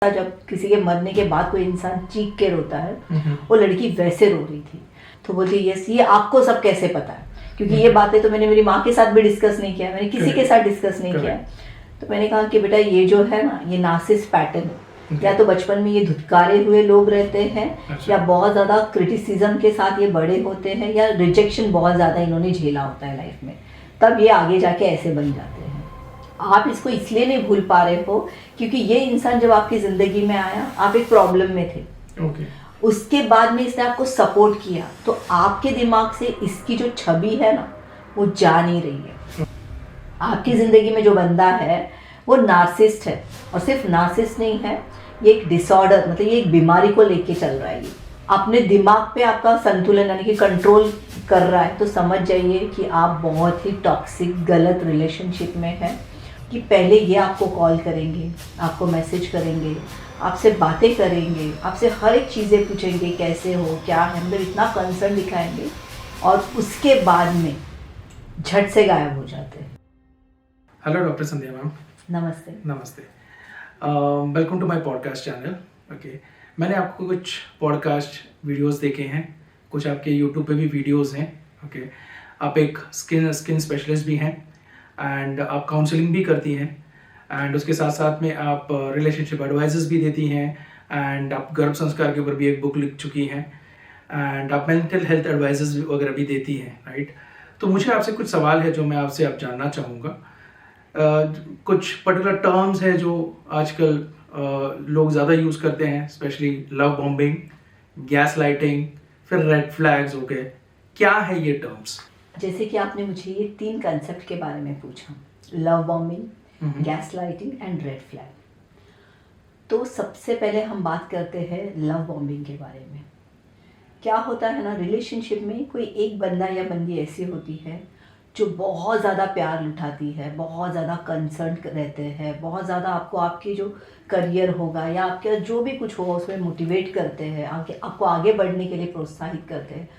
जब किसी के मरने के बाद कोई इंसान चीख के रोता है, वो लड़की वैसे रो रही थी। तो बोलती यस, ये आपको सब कैसे पता है? क्योंकि ये बातें तो मैंने मेरी माँ के साथ भी डिस्कस नहीं किया, मैंने किसी के साथ डिस्कस नहीं किया। तो मैंने कहा कि बेटा ये जो है ना, ये नार्सिसिस्ट पैटर्न है। या तो बचपन में ये धुतकारे हुए लोग रहते हैं, या बहुत ज्यादा क्रिटिसिज्म के साथ ये बड़े होते हैं, या रिजेक्शन बहुत ज्यादा इन्होंने झेला होता है लाइफ में, तब ये आगे जाके ऐसे बन जाते हैं। आप इसको इसलिए नहीं भूल पा रहे हो क्योंकि ये इंसान जब आपकी जिंदगी में आया, आप एक प्रॉब्लम में थे। उसके बाद में इसने आपको सपोर्ट किया, तो आपके दिमाग से इसकी जो छवि है ना, वो जा नहीं रही है। आपकी जिंदगी में जो बंदा है वो नार्सिसिस्ट है, और सिर्फ नार्सिसिस्ट नहीं है, ये एक डिसऑर्डर, मतलब ये एक बीमारी को लेके चल रहा है। ये अपने दिमाग पे आपका संतुलन यानी कि कंट्रोल कर रहा है। तो समझ जाइए कि आप बहुत ही टॉक्सिक गलत रिलेशनशिप में हैं। कि पहले ये आपको कॉल करेंगे, आपको मैसेज करेंगे, आपसे बातें करेंगे, आपसे हर एक चीज़ें पूछेंगे, कैसे हो, क्या है, मतलब इतना कंसर्न दिखाएंगे, और उसके बाद में झट से गायब हो जाते हैं। Hello doctor Sandhya ma'am. नमस्ते। नमस्ते। Welcome to my podcast channel. Okay, मैंने आपको कुछ पॉडकास्ट वीडियोस देखे हैं, कुछ आपके यूट्यूब पे भी वीडियोस हैं। ओके, आप एक स्किन स्पेशलिस्ट भी हैं, एंड आप काउंसलिंग भी करती हैं, एंड उसके साथ साथ में आप रिलेशनशिप एडवाइजेस भी देती हैं, एंड आप गर्भ संस्कार के ऊपर भी एक बुक लिख चुकी हैं, एंड आप मेंटल हेल्थ एडवाइजेस वगैरह भी देती हैं, राइट? तो मुझे आपसे कुछ सवाल है जो मैं आपसे अब जानना चाहूँगा। कुछ पर्टिकुलर टर्म्स है जो आजकल लोग ज़्यादा यूज़ करते हैं, specially love bombing, gas lighting, फिर रेड फ्लैग्स हो गए। क्या है ये टर्म्स? जैसे कि आपने मुझे ये 3 कंसेप्ट के बारे में पूछा, love bombing, gas lighting and red flag. तो सबसे पहले हम बात करते हैं लव बॉम्बिंग के बारे में। क्या होता है ना, रिलेशनशिप में कोई एक बंदा या बंदी ऐसी होती है जो बहुत ज़्यादा प्यार लुटाती है, बहुत ज़्यादा कंसर्न रहते हैं, बहुत ज़्यादा आपको आपकी जो करियर होगा या आपका जो भी कुछ होगा उसमें मोटिवेट करते हैं, आपको आगे बढ़ने के लिए प्रोत्साहित करते हैं।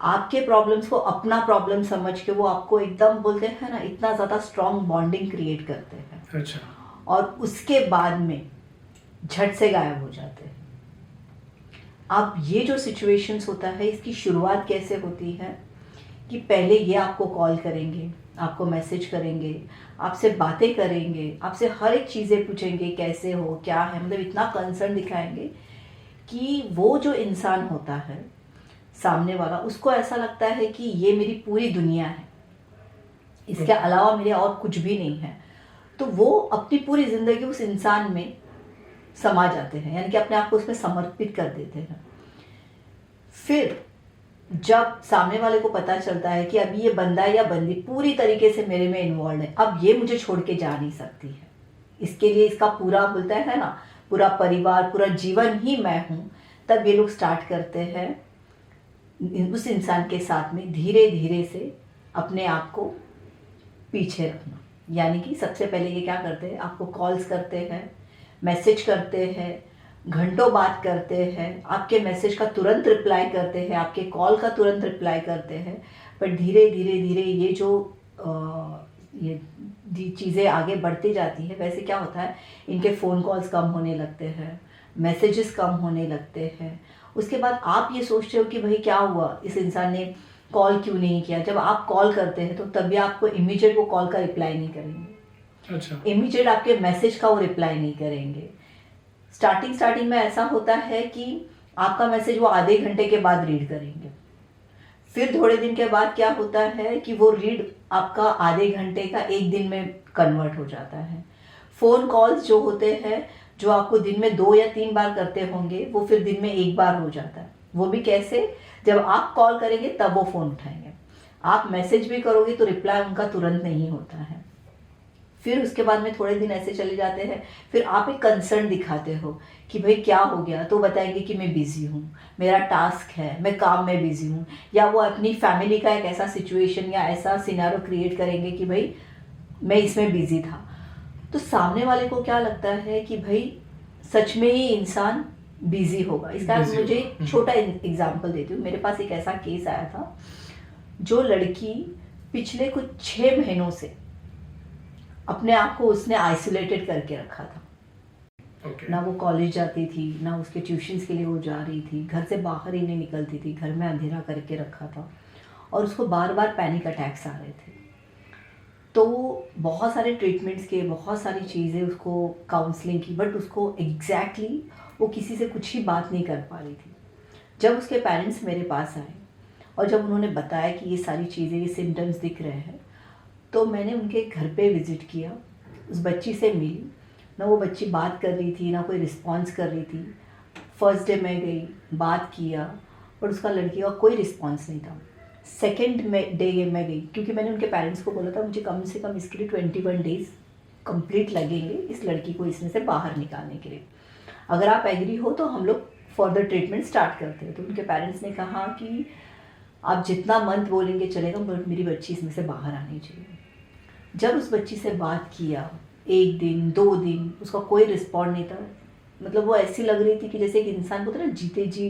आपके प्रॉब्लम्स को अपना प्रॉब्लम समझ के वो आपको एकदम बोलते हैं ना, इतना ज़्यादा स्ट्रॉन्ग बॉन्डिंग क्रिएट करते हैं। अच्छा। और उसके बाद में झट से गायब हो जाते हैं। अब ये जो सिचुएशंस होता है, इसकी शुरुआत कैसे होती है कि पहले ये आपको कॉल करेंगे, आपको मैसेज करेंगे, आपसे बातें करेंगे, आपसे हर एक चीज़ें पूछेंगे, कैसे हो, क्या है, मतलब इतना कंसर्न दिखाएंगे कि वो जो इंसान होता है सामने वाला, उसको ऐसा लगता है कि ये मेरी पूरी दुनिया है, इसके अलावा मेरे और कुछ भी नहीं है। तो वो अपनी पूरी ज़िंदगी उस इंसान में समा जाते हैं, यानी कि अपने आप को उसमें समर्पित कर देते हैं। फिर जब सामने वाले को पता चलता है कि अभी ये बंदा या बंदी पूरी तरीके से मेरे में इन्वॉल्व है, अब ये मुझे छोड़ के जा नहीं सकती है, इसके लिए इसका पूरा बोलता है ना, पूरा परिवार, पूरा जीवन ही मैं हूँ, तब ये लोग स्टार्ट करते हैं उस इंसान के साथ में धीरे धीरे से अपने आप को पीछे रखना। यानी कि सबसे पहले ये क्या करते हैं, आपको कॉल्स करते हैं, मैसेज करते हैं, घंटों बात करते हैं, आपके मैसेज का तुरंत रिप्लाई करते हैं, आपके कॉल का तुरंत रिप्लाई करते हैं। पर धीरे धीरे धीरे ये जो ये चीज़ें आगे बढ़ती जाती है, वैसे क्या होता है, इनके फ़ोन कॉल्स कम होने लगते हैं, मैसेजेस कम होने लगते हैं। उसके बाद आप ये सोचते हो कि भाई क्या हुआ, इस इंसान ने कॉल क्यों नहीं किया। जब आप कॉल करते हैं तो तभी आपको इमीडिएट वो कॉल का रिप्लाई नहीं करेंगे। अच्छा। इमीडिएट आपके मैसेज का वो रिप्लाई नहीं करेंगे। स्टार्टिंग में ऐसा होता है कि आपका मैसेज वो आधे घंटे के बाद रीड करेंगे। फिर थोड़े दिन के बाद क्या होता है कि वो रीड आपका आधे घंटे का 1 दिन में कन्वर्ट हो जाता है। फ़ोन कॉल्स जो होते हैं, जो आपको दिन में 2 या 3 बार करते होंगे, वो फिर दिन में 1 बार हो जाता है। वो भी कैसे, जब आप कॉल करेंगे तब वो फ़ोन उठाएंगे, आप मैसेज भी करोगे तो रिप्लाई उनका तुरंत नहीं होता है। फिर उसके बाद में थोड़े दिन ऐसे चले जाते हैं, फिर आप एक कंसर्न दिखाते हो कि भाई क्या हो गया, तो बताएंगे कि मैं बिज़ी हूँ, मेरा टास्क है, मैं काम में बिज़ी हूँ, या वो अपनी फैमिली का एक ऐसा सिचुएशन या ऐसा सिनेरियो क्रिएट करेंगे कि भाई मैं इसमें बिज़ी था। तो सामने वाले को क्या लगता है कि भाई सच में ही इंसान बिज़ी होगा। इसका मुझे छोटा एग्जाम्पल देती हूँ। मेरे पास एक ऐसा केस आया था, जो लड़की पिछले कुछ 6 महीनों से अपने आप को उसने आइसोलेटेड करके रखा था। Okay. ना वो कॉलेज जाती थी, ना उसके ट्यूशन्स के लिए वो जा रही थी, घर से बाहर ही नहीं निकलती थी, घर में अंधेरा करके रखा था और उसको बार बार पैनिक अटैक्स आ रहे थे। तो बहुत सारे ट्रीटमेंट्स के, बहुत सारी चीज़ें उसको काउंसलिंग की, बट उसको एग्जैक्टली वो किसी से कुछ ही बात नहीं कर पा रही थी। जब उसके पेरेंट्स मेरे पास आए और जब उन्होंने बताया कि ये सारी चीज़ें, ये सिम्टम्स दिख रहे हैं, तो मैंने उनके घर पे विज़िट किया, उस बच्ची से मिली। ना वो बच्ची बात कर रही थी, ना कोई रिस्पॉन्स कर रही थी। फर्स्ट डे मैं गई, बात किया, पर उसका लड़की का कोई रिस्पॉन्स नहीं था। सेकेंड डे मैं गई, क्योंकि मैंने उनके पेरेंट्स को बोला था मुझे कम से कम इसके लिए 21 डेज़ कंप्लीट लगेंगे इस लड़की को इसमें से बाहर निकालने के लिए। अगर आप एग्री हो तो हम लोग फर्दर ट्रीटमेंट स्टार्ट करते हैं। तो उनके पेरेंट्स ने कहा कि आप जितना मंथ बोलेंगे चलेगा, बट मेरी बच्ची इसमें से बाहर आनी चाहिए। जब उस बच्ची से बात किया, 1 दिन 2 दिन उसका कोई रिस्पॉन्ड नहीं था। मतलब वो ऐसी लग रही थी कि जैसे एक इंसान को ना जीते जी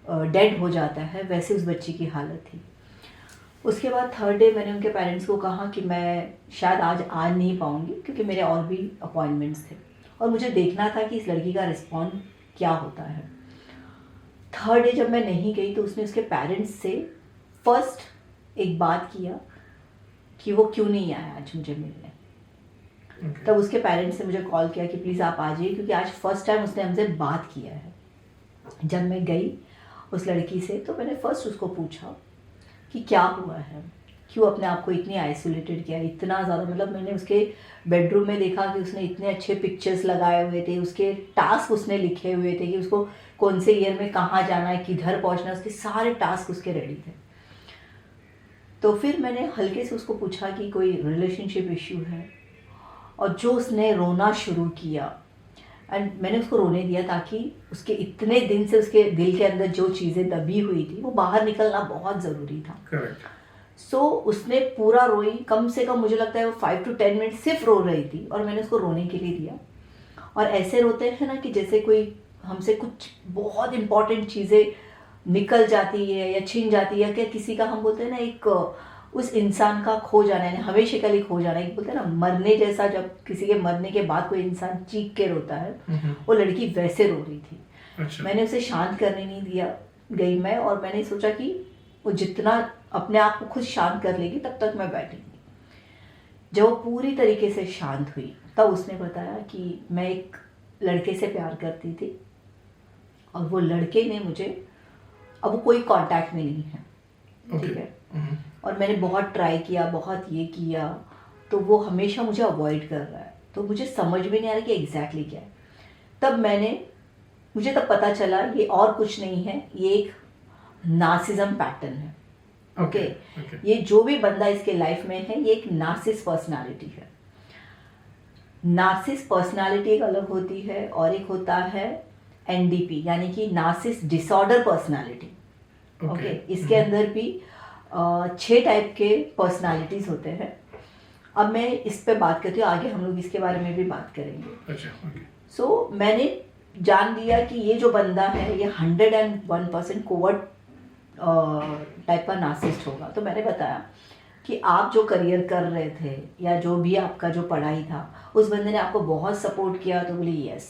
डेड हो जाता है, वैसे उस बच्ची की हालत थी। उसके बाद थर्ड डे मैंने उनके पेरेंट्स को कहा कि मैं शायद आज आ नहीं पाऊँगी, क्योंकि मेरे और भी अपॉइंटमेंट्स थे और मुझे देखना था कि इस लड़की का रिस्पॉन्ड क्या होता है। थर्ड डे जब मैं नहीं गई तो उसने उसके पेरेंट्स से फर्स्ट एक बात किया कि वो क्यों नहीं आया आज मुझे मिलने। Okay. तब उसके पेरेंट्स ने मुझे कॉल किया कि प्लीज़ आप आ जाइए, क्योंकि आज फर्स्ट टाइम उसने हमसे बात किया है। जब मैं गई उस लड़की से तो मैंने फर्स्ट उसको पूछा कि क्या हुआ है, क्यों अपने आप को इतनी आइसोलेटेड किया, इतना ज़्यादा। मतलब मैंने उसके बेडरूम में देखा कि उसने इतने अच्छे पिक्चर्स लगाए हुए थे, उसके टास्क उसने लिखे हुए थे कि उसको कौन से ईयर में कहाँ जाना है, किधर पहुँचना है, उसके सारे टास्क उसके रेडी थे। तो फिर मैंने हल्के से उसको पूछा कि कोई रिलेशनशिप इश्यू है, और जो उसने रोना शुरू किया, एंड मैंने उसको रोने दिया ताकि उसके इतने दिन से उसके दिल के अंदर जो चीज़ें दबी हुई थी वो बाहर निकलना बहुत ज़रूरी था। Correct. सो उसने पूरा रोई, कम से कम मुझे लगता है वो 5 to 10 मिनट सिर्फ रो रही थी, और मैंने उसको रोने के लिए दिया। और ऐसे रोते हैं ना कि जैसे कोई हमसे कुछ बहुत इम्पॉर्टेंट चीज़ें निकल जाती है या छिन जाती है, क्या किसी का हम बोलते हैं ना एक उस इंसान का खो जाना है, हमेशा के लिए खो जाना है, बोलते हैं ना मरने जैसा। जब किसी के मरने के बाद कोई इंसान चीख के रोता है, वो लड़की वैसे रो रही थी। अच्छा. मैंने उसे शांत करने नहीं दिया, गई मैं, और मैंने सोचा कि वो जितना अपने आप को खुद शांत कर लेगी तब तक मैं बैठूंगी। जब वो पूरी तरीके से शांत हुई तब उसने बताया कि मैं एक लड़के से प्यार करती थी और वो लड़के ने मुझे, अब वो कोई कांटेक्ट में नहीं है, ठीक है, और मैंने बहुत ट्राई किया, बहुत ये किया, तो वो हमेशा मुझे अवॉइड कर रहा है। तो मुझे समझ में नहीं आ रहा कि एग्जैक्टली क्या है। तब मुझे तब पता चला ये और कुछ नहीं है, ये एक नार्सिज्म पैटर्न है। ओके, ये जो भी बंदा इसके लाइफ में है ये एक नार्सिस पर्सनालिटी है। नार्सिस पर्सनालिटी एक अलग होती है और एक होता है एनडीपी, यानी कि नार्सिस डिसऑर्डर पर्सनालिटी। ओके, इसके अंदर भी 6 टाइप के पर्सनालिटीज होते हैं। अब मैं इस पे बात करती हूँ, आगे हम लोग इसके बारे में भी बात करेंगे। अच्छा, ओके। सो मैंने जान लिया कि ये जो बंदा है ये 101% कोवर्ट टाइप का नार्सिस्ट होगा। तो मैंने बताया कि आप जो करियर कर रहे थे या जो भी आपका जो पढ़ाई था, उस बंदे ने आपको बहुत सपोर्ट किया। तो बोली यस।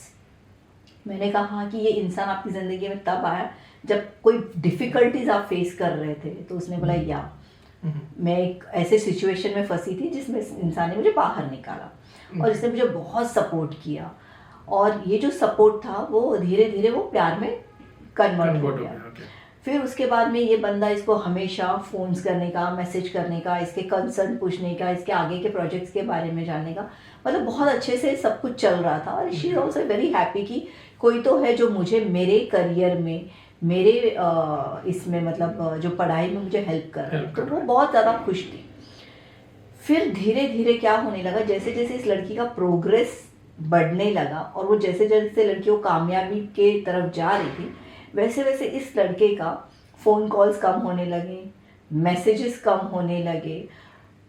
मैंने कहा कि ये इंसान आपकी ज़िंदगी में तब आया जब कोई डिफ़िकल्टीज आप फेस कर रहे थे। तो उसने बोला या मैं एक ऐसे सिचुएशन में फंसी थी जिसमें इस इंसान ने मुझे बाहर निकाला और इसने मुझे बहुत सपोर्ट किया, और ये जो सपोर्ट था वो धीरे धीरे वो प्यार में कन्वर्ट हो गया। फिर उसके बाद में ये बंदा इसको हमेशा फ़ोन्स करने का, मैसेज करने का, इसके कंसर्न पूछने का, इसके आगे के प्रोजेक्ट्स के बारे में जानने का, मतलब बहुत अच्छे से सब कुछ चल रहा था। और she is also very happy कि कोई तो है जो मुझे मेरे करियर में, मेरे इसमें मतलब जो पढ़ाई में मुझे हेल्प कर रहा है। तो वो बहुत ज़्यादा खुश थी। फिर धीरे धीरे क्या होने लगा, जैसे जैसे इस लड़की का प्रोग्रेस बढ़ने लगा और वो जैसे जैसे लड़की वो कामयाबी के तरफ जा रही थी, वैसे वैसे इस लड़के का फ़ोन कॉल्स कम होने लगे, मैसेजेस कम होने लगे।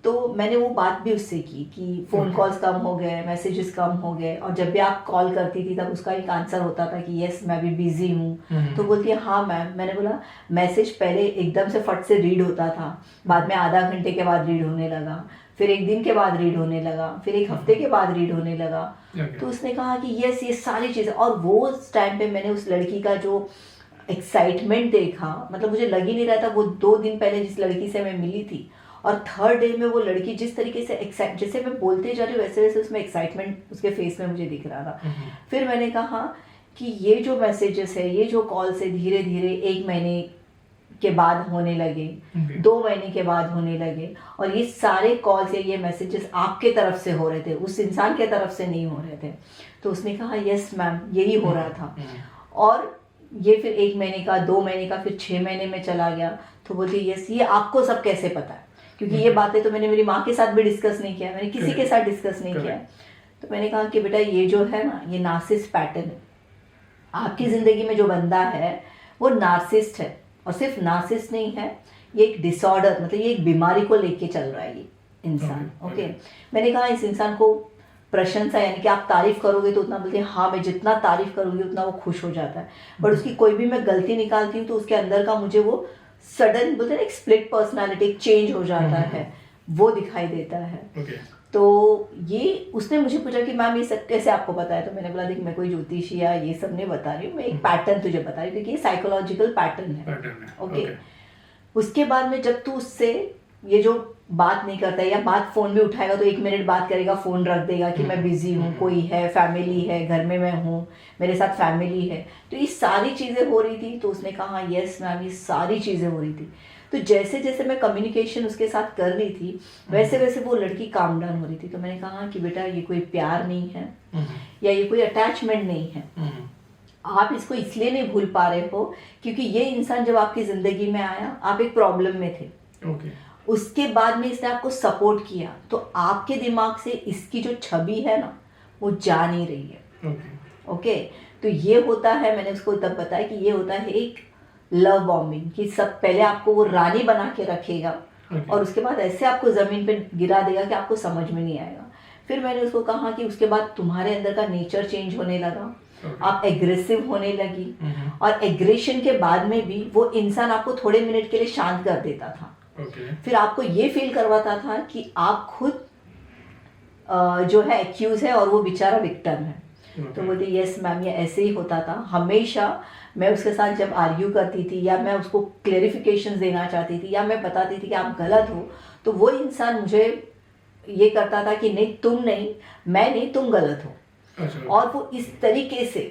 तो मैंने वो बात भी उससे की कि फ़ोन कॉल्स कम हो गए, मैसेजेस कम हो गए, और जब भी आप कॉल करती थी तब उसका एक आंसर होता था कि यस मैं भी बिज़ी हूँ। तो बोलती है हाँ मैम। मैंने बोला मैसेज पहले एकदम से फट से रीड होता था, बाद में आधा घंटे के बाद रीड होने लगा, फिर एक दिन के बाद रीड होने लगा, फिर एक हफ्ते के बाद रीड होने लगा। Okay. तो उसने कहा कि यस ये सारी चीज़ें, और वो उस टाइम पे मैंने उस लड़की का जो एक्साइटमेंट देखा, मतलब मुझे लग ही नहीं रहा था वो 2 दिन पहले जिस लड़की से मैं मिली थी और थर्ड डे में वो लड़की जिस तरीके से एक्साइट, जैसे मैं बोलते जा रही हूँ वैसे वैसे उसमें एक्साइटमेंट उसके फेस में मुझे दिख रहा था। फिर मैंने कहा कि ये जो मैसेजेस है, ये जो कॉल्स है, धीरे धीरे 1 महीने के बाद होने लगे, 2 महीने के बाद होने लगे, और ये सारे कॉल्स या ये मैसेजेस आपके तरफ से हो रहे थे, उस इंसान के तरफ से नहीं हो रहे थे। तो उसने कहा यस मैम यही हो रहा था। और ये फिर 1 महीने का, 2 महीने का, फिर 6 महीने में चला गया। तो बोलती यस ये आपको सब कैसे पता है, क्योंकि ये बातें तो मैंने मेरी माँ के साथ भी डिस्कस नहीं किया, मैंने किसी के साथ डिस्कस नहीं किया। तो मैंने कहा कि बेटा ये जो है ना, ये नार्सिसिस्ट पैटर्न है। आपकी ज़िंदगी में जो बंदा है वो नार्सिसिस्ट है, और सिर्फ नार्सिसिस्ट नहीं है, ये एक डिसऑर्डर, मतलब ये एक बीमारी को लेके चल रहा है ये इंसान। ओके। मैंने कहा इस इंसान को प्रशंसा, यानी कि आप तारीफ करोगे तो उतना बोलते हैं हाँ मैं जितना तारीफ करूँगी उतना वो खुश हो जाता है, बट उसकी कोई भी मैं गलती निकालती हूँ तो उसके अंदर का मुझे वो सडन बोलते हैं एक स्प्लिट पर्सनालिटी, एक चेंज हो जाता है, वो दिखाई देता है। तो ये उसने मुझे पूछा कि मैम ये सब कैसे आपको पता है। तो मैंने बोला देख मैं कोई ज्योतिषी या ये सब नहीं बता रही हूँ, मैं एक पैटर्न तुझे बता रही हूँ, क्योंकि ये साइकोलॉजिकल पैटर्न है। ओके। उसके बाद में जब तू उससे ये जो बात नहीं करता है, या बात फोन भी उठाएगा तो 1 मिनट बात करेगा, फोन रख देगा कि मैं बिजी हूँ, कोई है, फैमिली है, घर में मैं हूँ, मेरे साथ फैमिली है, तो ये सारी चीज़ें हो रही थी। तो उसने कहा यस मैम ये सारी चीज़ें हो रही थी। तो जैसे जैसे मैं कम्युनिकेशन उसके साथ कर रही थी वैसे वैसे वो लड़की काम डाउन हो रही थी। तो मैंने कहा कि बेटा ये कोई प्यार नहीं है या ये कोई अटैचमेंट नहीं है, आप इसको इसलिए नहीं भूल पा रहे हो क्योंकि ये इंसान जब आपकी जिंदगी में आया आप एक प्रॉब्लम में थे। उसके बाद में इसने आपको सपोर्ट किया, तो आपके दिमाग से इसकी जो छवि है ना वो जा नहीं रही है। ओके। तो ये होता है, मैंने उसको तब बताया कि ये होता है एक लव बॉम्बिंग, कि सब पहले आपको वो रानी बना के रखेगा और उसके बाद ऐसे आपको जमीन पे गिरा देगा कि आपको समझ में नहीं आएगा। फिर मैंने उसको कहा कि उसके बाद तुम्हारे अंदर का नेचर चेंज होने लगा, आप एग्रेसिव होने लगी, और एग्रेशन के बाद में भी वो इंसान आपको थोड़े मिनट के लिए शांत कर देता था। फिर आपको ये फील करवाता था कि आप खुद जो है एक्यूज है और वो बेचारा विक्टिम है। तो बोलते यस मैम ये ऐसे ही होता था हमेशा। मैं उसके साथ जब आर्ग्यू करती थी या मैं उसको क्लेरिफिकेशन देना चाहती थी या मैं बताती थी कि आप गलत हो, तो वो इंसान मुझे ये करता था कि नहीं तुम नहीं, मैं नहीं, तुम गलत हो। और वो इस तरीके से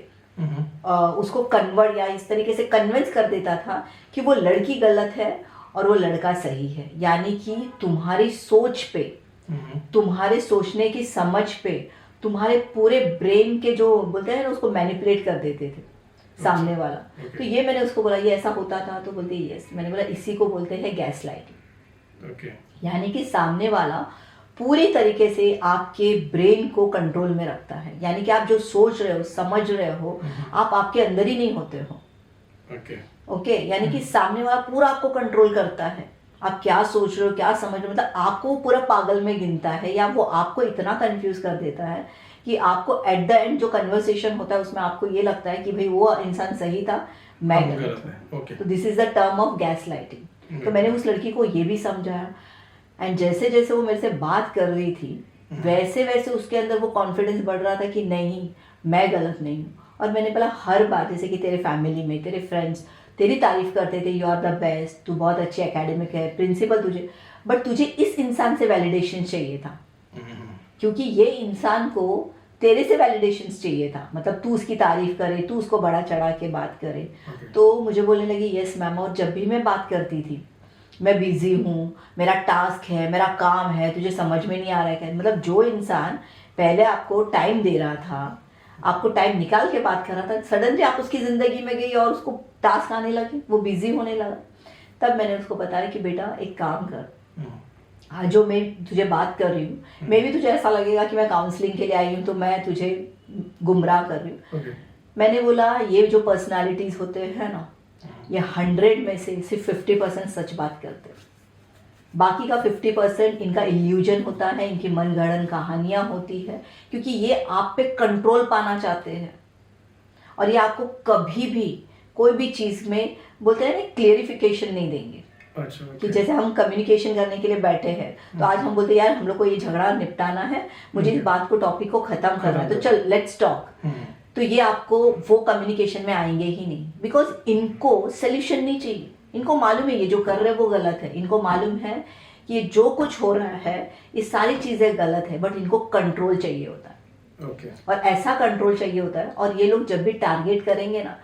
उसको कन्वर्ट या इस तरीके से कन्विंस कर देता था कि वो लड़की गलत है और वो लड़का सही है। यानी कि तुम्हारी सोच पे, तुम्हारे सोचने की समझ पे, तुम्हारे पूरे ब्रेन के जो बोलते हैं ना उसको मैनिपुलेट कर देते थे सामने वाला। तो ये मैंने उसको बोला ये ऐसा होता था, तो बोलते यस। मैंने बोला इसी को बोलते हैं गैस लाइटिंग। यानी कि सामने वाला पूरी तरीके से आपके ब्रेन को कंट्रोल में रखता है, यानी कि आप जो सोच रहे हो, समझ रहे हो, आप आपके अंदर ही नहीं होते हो। ओके। यानी कि सामने वाला पूरा आपको कंट्रोल करता है, आप क्या सोच रहे हो, क्या समझ रहे हो, मतलब आपको पूरा पागल में गिनता है, या वो आपको इतना कंफ्यूज कर देता है कि आपको एट द एंड जो कन्वर्सेशन होता है उसमें आपको ये लगता है कि भाई वो इंसान सही था, मैं गलत हूँ। तो this is the term of gas lighting. तो मैंने उस लड़की को ये भी समझाया, एंड जैसे जैसे वो मेरे से बात कर रही थी वैसे वैसे उसके अंदर वो कॉन्फिडेंस बढ़ रहा था कि नहीं मैं गलत नहीं हूँ। और मैंने बोला हर बात, जैसे कि तेरे फैमिली में तेरे फ्रेंड्स तेरी तारीफ करते थे, यू आर द बेस्ट, तू बहुत अच्छी एकेडमिक है, प्रिंसिपल तुझे, बट तुझे इस इंसान से वैलिडेशन चाहिए था, क्योंकि ये इंसान को तेरे से वैलिडेशन चाहिए था, मतलब तू उसकी तारीफ करे, तू उसको बड़ा चढ़ा के बात करे। तो मुझे बोलने लगी यस मैम। और जब भी मैं बात करती थी मैं बिजी हूँ, मेरा टास्क है, मेरा काम है, तुझे समझ में नहीं आ रहा है, मतलब जो इंसान पहले आपको टाइम दे रहा था, आपको टाइम निकाल के बात कर रहा था, सडनली आप उसकी ज़िंदगी में गई और उसको टास्क आने लगे, वो बिजी होने लगा। तब मैंने उसको बताया कि बेटा एक काम कर, आज जो मैं तुझे बात कर रही हूँ, मैं भी तुझे ऐसा लगेगा कि मैं काउंसलिंग के लिए आई हूँ तो मैं तुझे गुमराह कर रही हूँ। मैंने बोला ये जो पर्सनालिटीज़ होते हैं ना, ये 100 में से सिर्फ 50% सच बात करते हैं, बाकी का 50% इनका इल्यूजन होता है, इनकी मनगढ़ंत कहानियाँ होती है, क्योंकि ये आप पे कंट्रोल पाना चाहते हैं और ये आपको कभी भी कोई भी चीज़ में बोलते हैं ना क्लेरिफिकेशन नहीं देंगे। अच्छा, कि okay. जैसे हम कम्युनिकेशन करने के लिए बैठे हैं तो आज हम बोलते हैं यार हम लोग को ये झगड़ा निपटाना है, मुझे इस बात को टॉपिक को खत्म करना है, तो चल लेट्स टॉक। तो ये आपको वो कम्युनिकेशन में आएंगे ही नहीं, बिकॉज इनको सोल्यूशन नहीं चाहिए। इनको मालूम है ये जो कर रहे हैं वो गलत है, इनको मालूम है कि ये जो कुछ हो रहा है ये सारी चीजें गलत है, बट इनको कंट्रोल चाहिए होता है। okay. और ऐसा कंट्रोल चाहिए होता है, और ये लोग जब भी टारगेट करेंगे ना,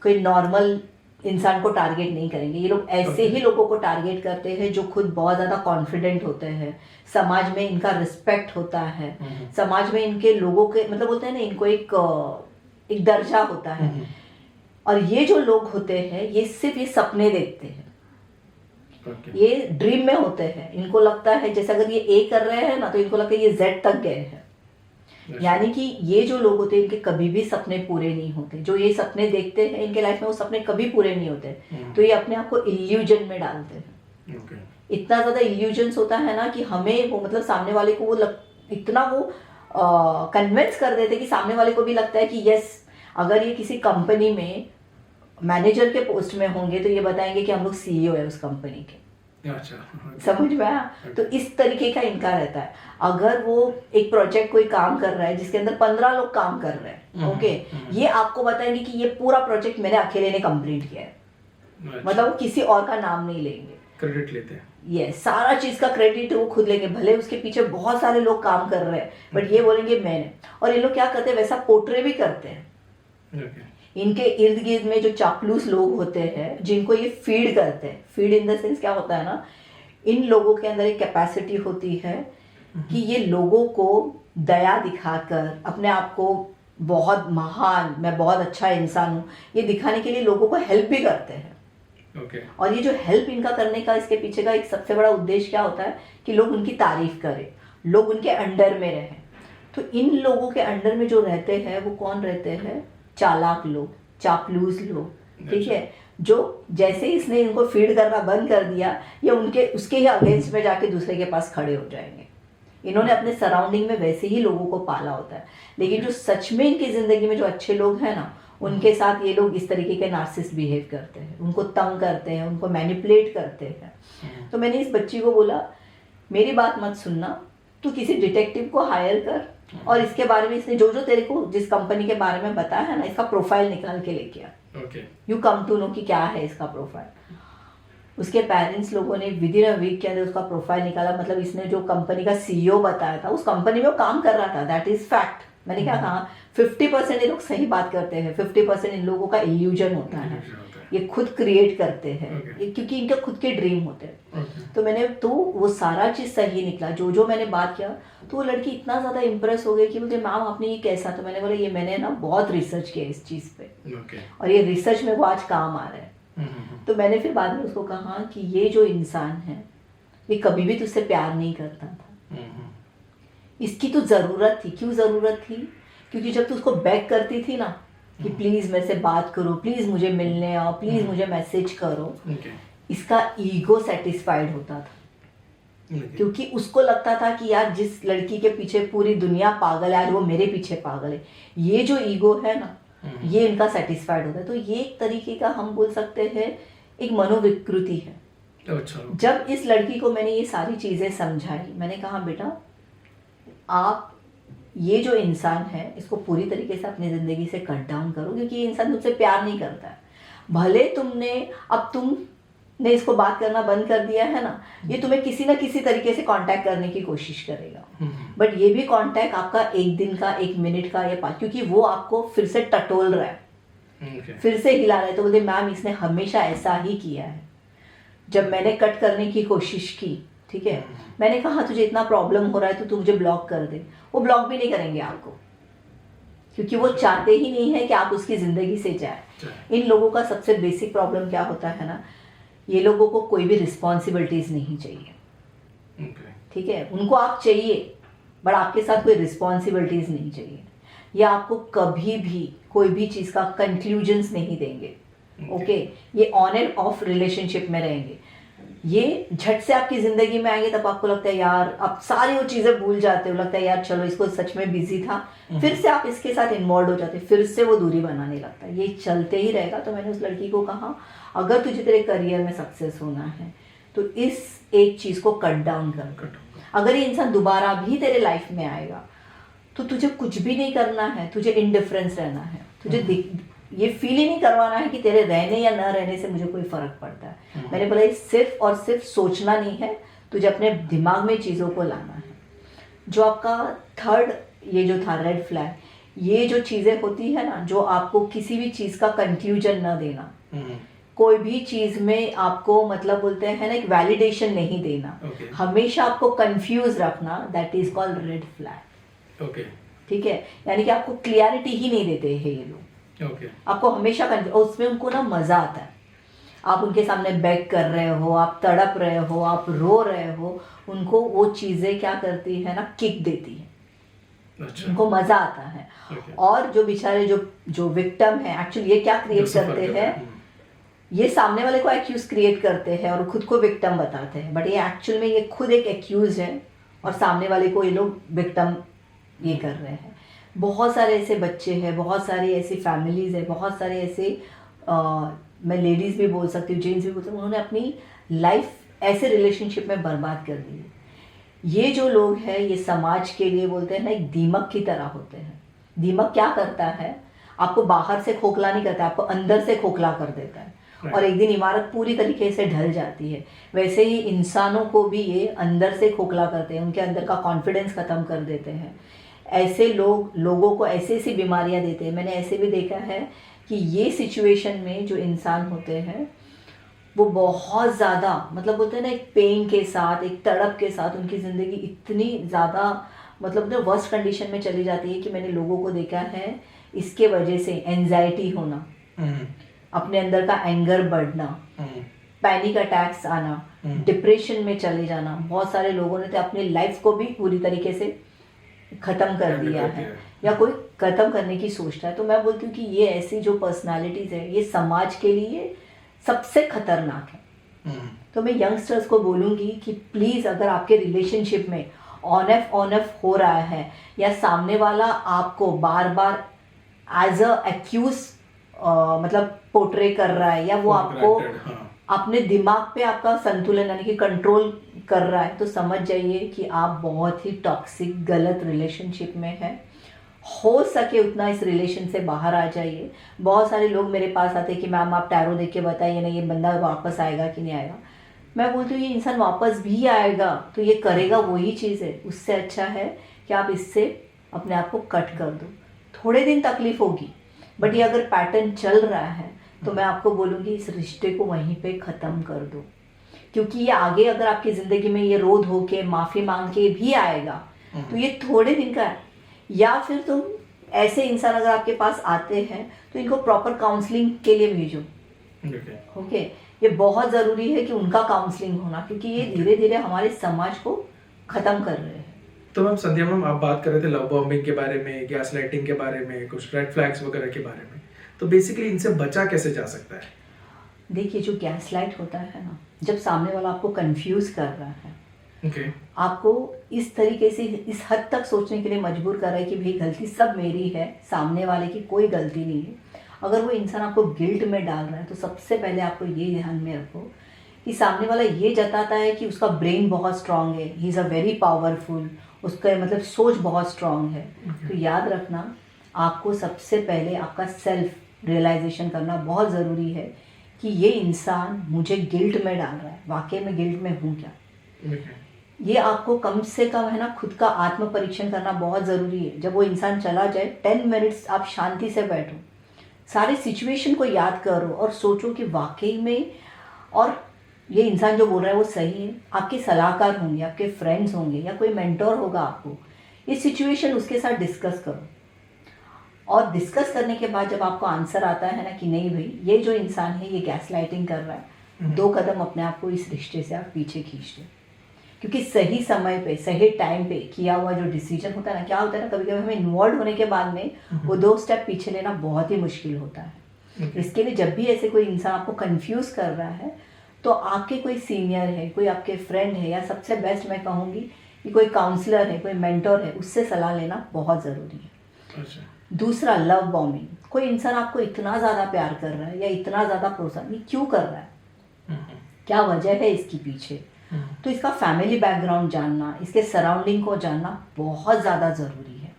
कोई नॉर्मल इंसान को टारगेट नहीं करेंगे, ये लोग ऐसे ही लोगों को टारगेट करते हैं जो खुद बहुत ज़्यादा कॉन्फिडेंट होते हैं, समाज में इनका रिस्पेक्ट होता है, समाज में इनके लोगों के मतलब बोलते हैं ना, इनको एक दर्जा होता है। और ये जो लोग होते हैं ये सिर्फ ये सपने देखते हैं, ये ड्रीम में होते हैं। इनको लगता है जैसे अगर ये ए कर रहे हैं ना तो इनको लगता है ये जेड तक गए हैं। यानी कि ये जो लोग होते हैं इनके कभी भी सपने पूरे नहीं होते। जो ये सपने देखते हैं इनके लाइफ में वो सपने कभी पूरे नहीं होते, तो ये अपने आप को इल्यूजन में डालते हैं। इतना ज्यादा इल्यूजन्स होता है ना कि हमें वो मतलब सामने वाले को वो इतना वो कन्विंस कर देते कि सामने वाले को भी लगता है कि यस, अगर ये किसी कंपनी में मैनेजर के पोस्ट में होंगे तो ये बताएंगे कि हम लोग सीईओ है उस कंपनी के। अच्छा, समझ में आया? तो इस तरीके का इनका रहता है। अगर वो एक प्रोजेक्ट कोई काम कर रहा है जिसके अंदर 15 लोग काम कर रहे हैं, ओके, ये आपको बताएंगे कि ये पूरा प्रोजेक्ट मैंने अकेले ने कंप्लीट किया है। मतलब वो किसी और का नाम नहीं लेंगे, क्रेडिट लेते हैं। ये सारा चीज का क्रेडिट वो खुद लेंगे, भले उसके पीछे बहुत सारे लोग काम कर रहे हैं, बट ये बोलेंगे मैंने। और ये लोग क्या करते हैं, वैसा पोर्ट्रे भी करते हैं। इनके इर्द गिर्द में जो चापलूस लोग होते हैं जिनको ये फीड करते हैं, फीड इन द सेंस क्या होता है ना, इन लोगों के अंदर एक कैपेसिटी होती है कि ये लोगों को दया दिखाकर अपने आप को बहुत महान, मैं बहुत अच्छा इंसान हूँ, ये दिखाने के लिए लोगों को हेल्प भी करते हैं। और ये जो हेल्प इनका करने का इसके पीछे का एक सबसे बड़ा उद्देश्य क्या होता है कि लोग उनकी तारीफ करें, लोग उनके अंडर में रहें। तो इन लोगों के अंडर में जो रहते हैं वो कौन रहते हैं, चालाक लोग, चापलूस लोग, ठीक है, जो जैसे इसने इनको फीड करना बंद कर दिया या उनके उसके ही अगेंस्ट में जाके दूसरे के पास खड़े हो जाएंगे। इन्होंने अपने सराउंडिंग में वैसे ही लोगों को पाला होता है। लेकिन जो सच में इनकी जिंदगी में जो अच्छे लोग हैं ना, उनके साथ ये लोग इस तरीके के नार्सिसिस्ट बिहेव करते हैं, उनको तंग करते हैं, उनको मैनिपुलेट करते हैं। तो मैंने इस बच्ची को बोला मेरी बात मत सुनना, तू किसी डिटेक्टिव को हायर कर और इसके बारे में इसने जो जो तेरे को जिस कंपनी के बारे में बताया है ना, इसका प्रोफाइल निकाल के लेके आ। यू कम टू नो कि क्या है इसका प्रोफाइल। उसके पेरेंट्स लोगों ने विद इन अ वीक के अंदर उसका प्रोफाइल निकाला। मतलब इसने जो कंपनी का सीईओ बताया था उस कंपनी में वो काम कर रहा था, दैट इज फैक्ट। मैंने क्या कहा, 50% ये लोग सही बात करते हैं, 50% इन लोगों का इल्यूजन होता है, ये खुद क्रिएट करते हैं, क्योंकि इनके खुद के ड्रीम होते हैं। तो मैंने तो वो सारा चीज सही निकला, जो जो मैंने बात किया, तो वो लड़की इतना ज्यादा इम्प्रेस हो गई कि मुझे मैम आपने ये कैसा। तो मैंने बोला ये मैंने ना बहुत रिसर्च किया इस चीज पे, और ये रिसर्च में वो आज काम आ रहा है। तो मैंने फिर बाद में उसको कहा कि ये जो इंसान है ये कभी भी तुझसे प्यार नहीं करता था, इसकी तो जरूरत थी। क्यों जरूरत थी? क्योंकि जब तू उसको बैक करती थी ना कि प्लीज मेरे से बात करो, प्लीज मुझे मिलने आओ, प्लीज मुझे मैसेज करो, इसका ईगो सेटिस्फाइड होता था। क्योंकि उसको लगता था कि यार जिस लड़की के पीछे पूरी दुनिया पागल है, वो मेरे पीछे पागल है। ये जो ईगो है ना, ये इनका सेटिस्फाइड होता है। तो ये एक तरीके का हम बोल सकते हैं एक मनोविकृति है। जब इस लड़की को मैंने ये सारी चीजें समझाई, मैंने कहा बेटा आप ये जो इंसान है इसको पूरी तरीके से अपनी ज़िंदगी से कट डाउन करो, क्योंकि ये इंसान तुमसे प्यार नहीं करता है। भले तुमने इसको बात करना बंद कर दिया है ना, ये तुम्हें किसी ना किसी तरीके से कांटेक्ट करने की कोशिश करेगा, बट ये भी कांटेक्ट आपका 1 दिन का, 1 मिनट का या 5, क्योंकि वो आपको फिर से टटोल रहा है, फिर से हिला रहा है। तो बोलते मैम इसने हमेशा ऐसा ही किया है। जब मैंने कट करने की कोशिश की, ठीक है, मैंने कहा तुझे इतना प्रॉब्लम हो रहा है तो तू मुझे ब्लॉक कर दे, वो ब्लॉक भी नहीं करेंगे आपको, क्योंकि वो चाहते ही नहीं है कि आप उसकी जिंदगी से जाए। इन लोगों का सबसे बेसिक प्रॉब्लम क्या होता है ना, ये लोगों को कोई भी रिस्पॉन्सिबिलिटीज नहीं चाहिए, ठीक है, उनको आप चाहिए बट आपके साथ कोई रिस्पॉन्सिबिलिटीज नहीं चाहिए, या आपको कभी भी कोई भी चीज का कंक्लूजन्स नहीं देंगे। ओके, ये ऑन एंड ऑफ रिलेशनशिप में रहेंगे। ये झट से आपकी जिंदगी में आएंगे तब आपको लगता है यार आप सारी वो चीजें भूल जाते हो, लगता है यार चलो इसको सच में बिजी था, फिर से आप इसके साथ इन्वॉल्व हो जाते, फिर से वो दूरी बनाने लगता है। ये चलते ही रहेगा। तो मैंने उस लड़की को कहा अगर तुझे तेरे करियर में सक्सेस होना है तो इस एक चीज़ को कट डाउन कर। अगर ये इंसान दोबारा भी तेरे लाइफ में आएगा तो तुझे कुछ भी नहीं करना है, तुझे इंडिफरेंस रहना है, तुझे ये फील ही नहीं करवाना है कि तेरे रहने या न रहने से मुझे कोई फर्क पड़ता है। मैंने बोला ये सिर्फ और सिर्फ सोचना नहीं है, तुझे अपने दिमाग में चीज़ों को लाना है। जो आपका थर्ड ये जो था रेड फ्लैग, ये जो चीज़ें होती है ना, जो आपको किसी भी चीज़ का कंफ्यूजन न देना, कोई भी चीज़ में आपको मतलब बोलते हैं ना एक वैलिडेशन नहीं देना, हमेशा आपको कंफ्यूज रखना, that is called red flag. ठीक है, यानी कि आपको क्लियरिटी ही नहीं देते हैं ये लोग। आपको हमेशा उसमें उनको ना मजा आता है। आप उनके सामने बैक कर रहे हो, आप तड़प रहे हो, आप रो रहे हो, उनको वो चीजें क्या करती है ना, किक देती है। अच्छा। उनको मजा आता है। और जो बेचारे जो विक्टिम है, एक्चुअली ये क्या क्रिएट करते हैं, ये सामने वाले को एक्यूज क्रिएट करते हैं और खुद को विक्टिम बताते हैं, बट ये एक्चुअल में ये खुद एक एक्यूज है और सामने वाले को ये लोग विक्टिम ये कर रहे हैं। बहुत सारे ऐसे बच्चे हैं, बहुत सारी ऐसी फैमिलीज है, बहुत सारे ऐसे मैं लेडीज भी बोल सकती हूँ, जेंट्स भी बोल सकती हूँ, उन्होंने अपनी लाइफ ऐसे रिलेशनशिप में बर्बाद कर दी है। ये जो लोग हैं ये समाज के लिए बोलते हैं ना एक दीमक की तरह होते हैं। दीमक क्या करता है, आपको बाहर से खोखला नहीं करता, आपको अंदर से खोखला कर देता है और एक दिन इमारत पूरी तरीके से ढल जाती है। वैसे ही इंसानों को भी ये अंदर से खोखला करते हैं, उनके अंदर का कॉन्फिडेंस खत्म कर देते हैं। ऐसे लोगों को ऐसी ऐसी बीमारियां देते हैं। मैंने ऐसे भी देखा है कि ये सिचुएशन में जो इंसान होते हैं वो बहुत ज़्यादा मतलब बोलते हैं ना एक पेन के साथ, एक तड़प के साथ उनकी ज़िंदगी इतनी ज़्यादा मतलब ना वर्स्ट कंडीशन में चली जाती है कि मैंने लोगों को देखा है इसके वजह से एंजाइटी होना, अपने अंदर का एंगर बढ़ना, पैनिक अटैक्स आना, डिप्रेशन में चले जाना। बहुत सारे लोगों ने तो अपनी लाइफ को भी पूरी तरीके से ख़त्म कर दिया है या कोई ख़त्म करने की सोचता है। तो मैं बोलती हूँ कि ये ऐसी जो पर्सनालिटीज़ है ये समाज के लिए सबसे खतरनाक है। तो मैं यंगस्टर्स को बोलूँगी कि प्लीज़ अगर आपके रिलेशनशिप में ऑन ऑफ हो रहा है या सामने वाला आपको बार बार एज अ एक्यूज मतलब पोर्ट्रे कर रहा है या वो आपको अपने दिमाग पे आपका संतुलन यानी कि कंट्रोल कर रहा है, तो समझ जाइए कि आप बहुत ही टॉक्सिक गलत रिलेशनशिप में हैं। हो सके उतना इस रिलेशन से बाहर आ जाइए। बहुत सारे लोग मेरे पास आते हैं कि मैम आप टैरो देख के बताइए ना ये बंदा वापस आएगा कि नहीं आएगा। मैं बोलती हूँ ये इंसान वापस भी आएगा तो ये करेगा वही चीज़ है। उससे अच्छा है कि आप इससे अपने आप को कट कर दो। थोड़े दिन तकलीफ होगी बट ये अगर पैटर्न चल रहा है तो मैं आपको बोलूँगी इस रिश्ते को वहीं पे ख़त्म कर दो, क्योंकि ये आगे अगर आपकी ज़िंदगी में ये रोध होके माफ़ी मांग के भी आएगा तो ये थोड़े दिन का है। या फिर तुम ऐसे इंसान अगर आपके पास आते हैं तो इनको प्रॉपर काउंसलिंग के लिए भेजो। ओके, ये बहुत ज़रूरी है कि उनका काउंसलिंग होना, क्योंकि ये धीरे धीरे हमारे समाज को ख़त्म कर रहे हैं। तो मैम संध्या मैम आप बात कर रहे थे लव बॉम्बिंग के बारे में, गैस लाइटिंग के बारे में, कुछ रेड फ्लैग्स वगैरह के बारे में, तो बेसिकली इनसे बचा कैसे जा सकता है? देखिए जो गैस लाइट होता है ना, जब सामने वाला आपको कंफ्यूज कर रहा है आपको इस तरीके से इस हद तक सोचने के लिए मजबूर कर रहा है कि भाई गलती सब मेरी है, सामने वाले की कोई गलती नहीं है। अगर वो इंसान आपको गिल्ट में डाल रहा है तो सबसे पहले आपको ये ध्यान में रखो कि सामने वाला ये जताता है कि उसका ब्रेन बहुत स्ट्रांग है, he is a very powerful, उसका मतलब सोच बहुत स्ट्रांग है। तो याद रखना आपको सबसे पहले आपका सेल्फ रियलाइजेशन करना बहुत ज़रूरी है कि ये इंसान मुझे गिल्ट में डाल रहा है, वाकई में गिल्ट में हूँ क्या। ये आपको कम से कम है ना खुद का आत्म परीक्षण करना बहुत ज़रूरी है। जब वो इंसान चला जाए 10 मिनट्स आप शांति से बैठो, सारे सिचुएशन को याद करो और सोचो कि वाकई में और ये इंसान जो बोल रहा है वो सही है। आपके सलाहकार होंगे, आपके फ्रेंड्स होंगे या कोई मेंटोर होगा, आपको ये सिचुएशन उसके साथ डिस्कस करो और डिस्कस करने के बाद जब आपको आंसर आता है ना कि नहीं भाई ये जो इंसान है ये गैस लाइटिंग कर रहा है, 2 कदम अपने आप को इस रिश्ते से आप पीछे खींच लो। क्योंकि सही समय पे सही टाइम पे किया हुआ जो डिसीजन होता है ना, क्या होता है ना कभी कभी हमें इन्वॉल्व होने के बाद में वो 2 स्टेप पीछे लेना बहुत ही मुश्किल होता है। इसके लिए जब भी ऐसे कोई इंसान आपको कंफ्यूज कर रहा है तो आपके कोई सीनियर है, कोई आपके फ्रेंड है या सबसे बेस्ट मैं कहूँगी कि कोई काउंसलर है, कोई मेंटोर है, उससे सलाह लेना बहुत ज़रूरी है। अच्छा। दूसरा लव बॉम्बिंग। कोई इंसान आपको इतना ज़्यादा प्यार कर रहा है या इतना ज़्यादा प्रोत्साहन, ये क्यों कर रहा है? क्या वजह है इसके पीछे। तो इसका फैमिली बैकग्राउंड जानना, इसके सराउंडिंग को जानना बहुत ज़्यादा ज़रूरी है।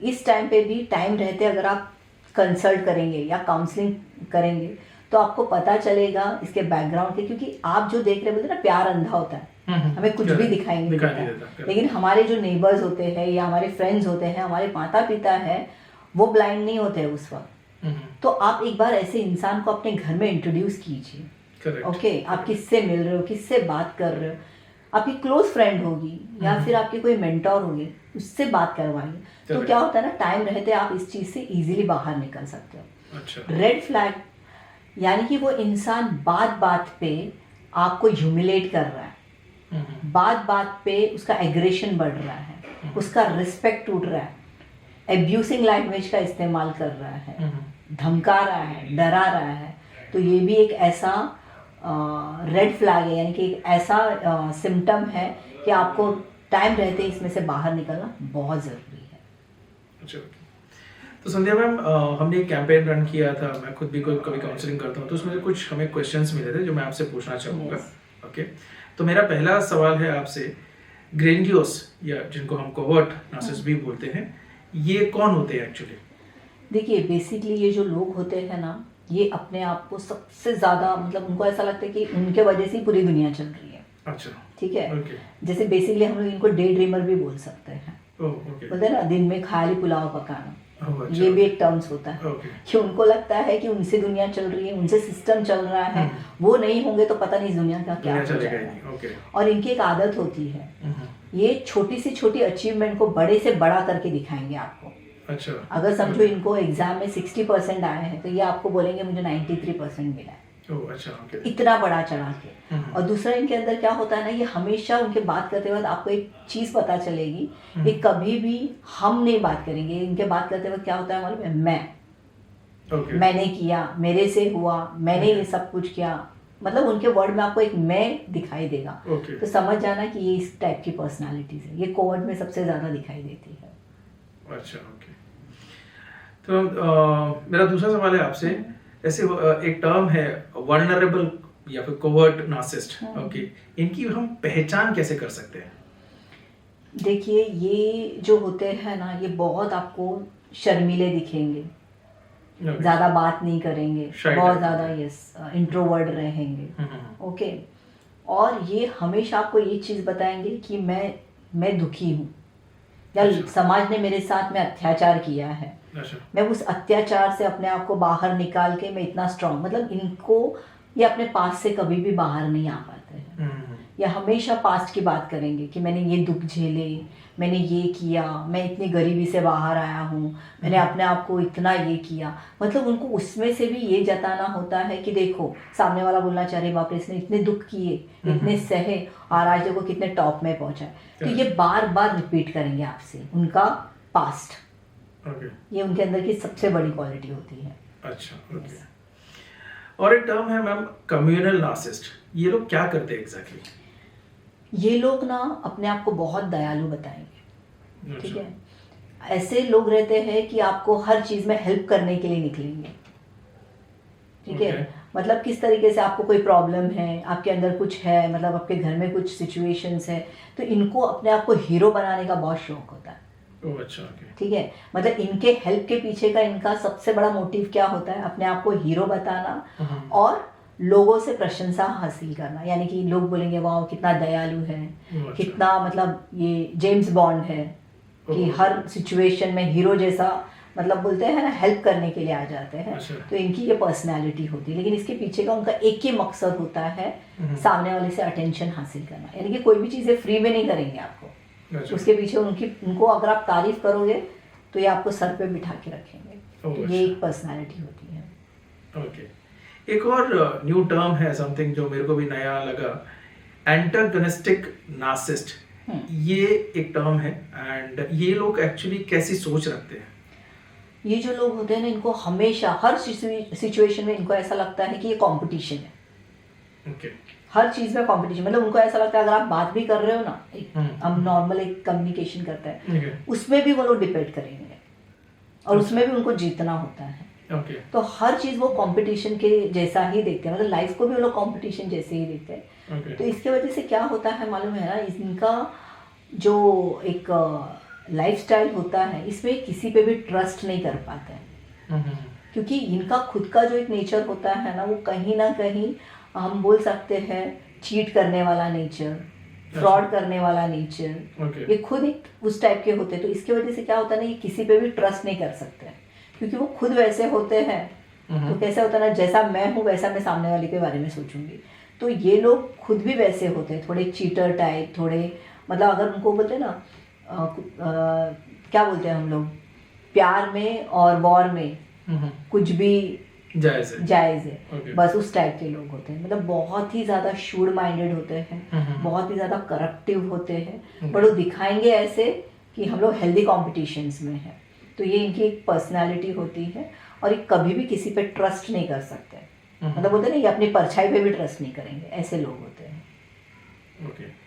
इस टाइम पे भी टाइम रहते अगर आप कंसल्ट करेंगे या काउंसलिंग करेंगे तो आपको पता चलेगा इसके बैकग्राउंड के, क्योंकि आप जो देख रहे बोलते ना प्यार अंधा होता है, हमें कुछ भी दिखाई नहीं देता, लेकिन हमारे जो नेबर्स होते हैं या हमारे फ्रेंड्स होते हैं, हमारे माता पिता हैं, वो ब्लाइंड नहीं होते हैं उस वक्त। तो आप एक बार ऐसे इंसान को अपने घर में इंट्रोड्यूस कीजिए। ओके, आप किससे मिल रहे हो, किससे बात कर रहे हो, आपकी क्लोज फ्रेंड होगी या फिर आपके कोई मेंटोर होंगे, उससे बात करवाइए। तो क्या होता है ना, टाइम रहते आप इस चीज़ से इजीली बाहर निकल सकते हो। अच्छा। रेड फ्लैग यानी कि वो इंसान बात बात पे आपको ह्यूमिलेट कर रहा है, बात बात पे उसका एग्रेशन बढ़ रहा है, उसका रिस्पेक्ट टूट रहा है, एब्यूसिंग लैंग्वेज का इस्तेमाल कर रहा है, धमका रहा है, डरा रहा है। तो ये भी एक ऐसा रेड फ्लैग है, यानी कि एक ऐसा सिम्टम है कि आपको टाइम रहते इसमें से बाहर निकलना बहुत ज़रूरी है। अच्छा, तो संध्या मैम, हमने एक कैंपेन रन किया था, मैं खुद भी कभी काउंसलिंग करता हूँ, तो उसमें से कुछ हमें क्वेश्चंस मिले थे जो मैं आपसे पूछना चाहूँगा। ओके, तो मेरा पहला सवाल है आपसे, ग्रेंडियोस या जिनको हम कोवर्ट नार्सिसिस्ट भी बोलते हैं, ये कौन होते हैं एक्चुअली? देखिए, बेसिकली ये जो लोग होते हैं ना, ये अपने आप को सबसे ज़्यादा, मतलब उनको ऐसा लगता है कि उनके वजह से ही पूरी दुनिया चल रही है। अच्छा, ठीक है। ओके। जैसे बेसिकली हम लोग इनको डे ड्रीमर भी बोल सकते हैं। ओके। बोलते हैं ना, दिन में खाली पुलाव पकाना, अच्छा, ये भी एक टर्म्स होता है। ओके। कि उनको लगता है कि उनसे दुनिया चल रही है, उनसे सिस्टम चल रहा है, वो नहीं होंगे तो पता नहीं इस दुनिया का क्या हो जाएगा। ओके। और इनकी एक आदत होती है, ये छोटी से छोटी अचीवमेंट को बड़े से बड़ा करके दिखाएंगे आपको। अच्छा। अगर समझो इनको एग्जाम में 60% आए हैं तो ये आपको बोलेंगे मुझे 93% मिला है। अच्छा, ओके। इतना बड़ा चढ़ा के। और दूसरा, इनके अंदर क्या होता है ना, ये हमेशा उनके बात करते वक्त आपको एक चीज़ पता चलेगी, ये कभी भी हम नहीं बात करेंगे। इनके बात करते वक्त क्या होता है मालूम है, मैंने किया, मेरे से हुआ, मैंने ये सब कुछ किया, मतलब उनके वर्ड में आपको एक मैं दिखाई देगा। तो समझ जाना कि ये इस टाइप की पर्सनालिटीज है, ये कोवर्ट में सबसे ज़्यादा दिखाई देती है। अच्छा, ओके। तो मेरा दूसरा सवाल है आपसे, ऐसे एक टर्म है वल्नरेबल या फिर कोवर्ट नार्सिसिस्ट, ओके, इनकी हम पहचान कैसे कर सकते हैं? देखिए, ये जो होते हैं ना, ये बहुत आपको शर्मीले दिखेंगे, ज़्यादा बात नहीं करेंगे, बहुत ज़्यादा इंट्रोवर्ट रहेंगे। ओके, और ये हमेशा आपको ये चीज़ बताएंगे कि मैं दुखी हूँ, या समाज ने मेरे साथ में अत्याचार किया है। अच्छा। मैं उस अत्याचार से अपने आप को बाहर निकाल के मैं इतना स्ट्रांग, मतलब इनको ये अपने पास्ट से कभी भी बाहर नहीं आ पाते हैं। या हमेशा पास्ट की बात करेंगे कि मैंने ये दुख झेले, मैंने ये किया, मैं इतनी गरीबी से बाहर आया हूँ, मैंने अपने आप को इतना ये किया। मतलब उनको उसमें से भी ये जताना होता है कि देखो, सामने वाला बोलना चाह रहे बाप रे, इसने इतने दुख किए, इतने सहे, और आज देखो कितने टॉप में पहुंचा है। तो ये बार बार रिपीट करेंगे आपसे उनका पास्ट। ये उनके अंदर की सबसे बड़ी क्वालिटी होती है। अच्छा, ओके। और एक टर्म है मैम, कम्युनल नार्सिसिस्ट, ये लोग क्या करते हैं एग्जैक्टली? ये लोग ना अपने आप को बहुत दयालु बताएंगे। ठीक है, ऐसे लोग रहते हैं कि आपको हर चीज में हेल्प करने के लिए निकलेंगे। ठीक है, मतलब किस तरीके से आपको कोई प्रॉब्लम है, आपके अंदर कुछ है, मतलब आपके घर में कुछ सिचुएशंस है, तो इनको अपने आप को हीरो बनाने का बहुत शौक होता है। अच्छा, ओके। ठीक है, मतलब इनके हेल्प के पीछे का इनका सबसे बड़ा मोटिव क्या होता है, अपने आप को हीरो बताना और लोगों से प्रशंसा हासिल करना। यानी कि लोग बोलेंगे वाह कितना दयालु है, कितना मतलब ये जेम्स बॉन्ड है कि हर सिचुएशन में हीरो जैसा, मतलब बोलते हैं ना, हेल्प करने के लिए आ जाते हैं। तो इनकी ये पर्सनालिटी होती है, लेकिन इसके पीछे का उनका एक ही मकसद होता है, सामने वाले से अटेंशन हासिल करना। यानी कि कोई भी चीज़ें फ्री में नहीं करेंगे आपको, उसके पीछे उनको अगर आप तारीफ करोगे तो ये आपको सर पे बिठा के रखेंगे। तो ये एक पर्सनालिटी होती है। ओके, एक और न्यू टर्म है, समथिंग जो मेरे को भी नया लगा, एंटागोनिस्टिक नार्सिसिस्ट। ये एक टर्म है, एंड ये लोग एक्चुअली कैसी सोच रखते हैं? ये जो लोग होते हैं ना, इनको हमेशा हर सिचुएशन में इनको ऐसा लगता है कि ये कंपटीशन है। ओके, हर चीज में कंपटीशन, मतलब उनको ऐसा लगता है अगर आप बात भी कर रहे हो ना, हम नॉर्मल एक कम्युनिकेशन करते हैं, उसमें भी वो लोग डिपेंड करेंगे और उसमें भी उनको जीतना होता है। ओके तो हर चीज़ वो कंपटीशन के जैसा ही देखते हैं, मतलब लाइफ को भी वो लोग कंपटीशन जैसे ही देखते हैं। ओके तो इसके वजह से क्या होता है मालूम है ना, इनका जो एक लाइफस्टाइल होता है इसमें किसी पे भी ट्रस्ट नहीं कर पाते हैं, क्योंकि इनका खुद का जो एक नेचर होता है ना, वो कहीं ना कहीं हम बोल सकते हैं चीट करने वाला नेचर, फ्रॉड करने वाला नेचर, ओके ये खुद एक उस टाइप के होते हैं। तो इसकी वजह से क्या होता है ना, ये किसी पे भी ट्रस्ट नहीं कर सकते हैं, क्योंकि वो खुद वैसे होते हैं। तो कैसा होता है ना, जैसा मैं हूँ वैसा मैं सामने वाले के बारे में सोचूंगी। तो ये लोग खुद भी वैसे होते हैं, थोड़े चीटर टाइप, थोड़े मतलब अगर उनको बोलते हैं ना क्या बोलते हैं हम लोग, प्यार में और वॉर में कुछ भी जायज है। जायज़ है। Okay. बस उस टाइप के लोग होते हैं, मतलब बहुत ही ज़्यादा शूड माइंडेड होते हैं, बहुत ही ज़्यादा करप्टिव होते हैं, बट वो दिखाएंगे ऐसे कि हम लोग हेल्दी कॉम्पिटिशन्स में हैं। तो ये इनकी एक पर्सनालिटी होती है, और ये कभी भी किसी पे ट्रस्ट नहीं कर सकते, मतलब बोलते हैं ना, ये अपनी परछाई पे भी ट्रस्ट नहीं करेंगे, ऐसे लोग होते हैं। ओके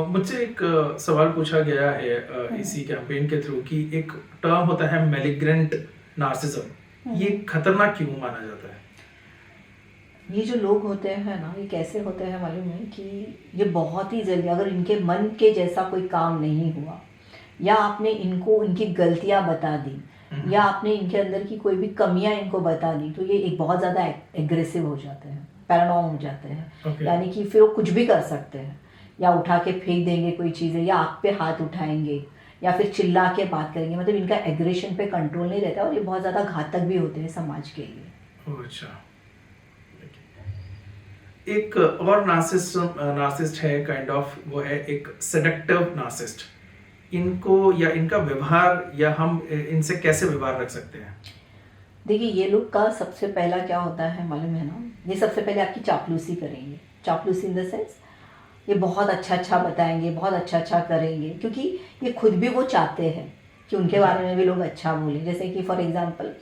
मुझसे एक सवाल पूछा गया है इसी कैंपेन के थ्रू कि एक टर्म होता है मैलिग्रेंट नार्सिज्म, ये खतरनाक क्यों माना जाता है? ये जो लोग होते हैं ना, ये कैसे होते हैं मालूम है कि ये बहुत ही जल्दी, अगर इनके मन के जैसा कोई काम नहीं हुआ, या आपने इनको इनकी गलतियां बता दी, या आपने इनके अंदर की कोई भी कमियां इनको बता दी, तो ये एक बहुत ज़्यादा एग्रेसिव हो जाते हैं, पैरानॉर्म हो जाते हैं। Okay. यानी कि फिर वो कुछ भी कर सकते हैं, या उठा के फेंक देंगे कोई चीज़ें, या आप पे हाथ उठाएंगे, या फिर चिल्ला के बात करेंगे। मतलब इनका एग्रेशन पे कंट्रोल नहीं रहता, और ये बहुत ज़्यादा घातक भी होते हैं समाज के लिए। ओह, अच्छा। एक और नार्सिस्ट है काइंड ऑफ, वो है एक सेडक्टिव नार्सिस्ट। इनको या इनका व्यवहार, या हम इनसे कैसे व्यवहार रख सकते हैं? देखिए, ये लोग का सबसे पहला क्या होता है मालूम है ना, ये सबसे पहले आपकी चापलूसी करेंगे। चापलूसी इन द सेंस, ये बहुत अच्छा बताएंगे, बहुत अच्छा करेंगे, क्योंकि ये खुद भी वो चाहते हैं कि उनके बारे में भी लोग अच्छा बोलें। जैसे कि फॉर एग्जांपल,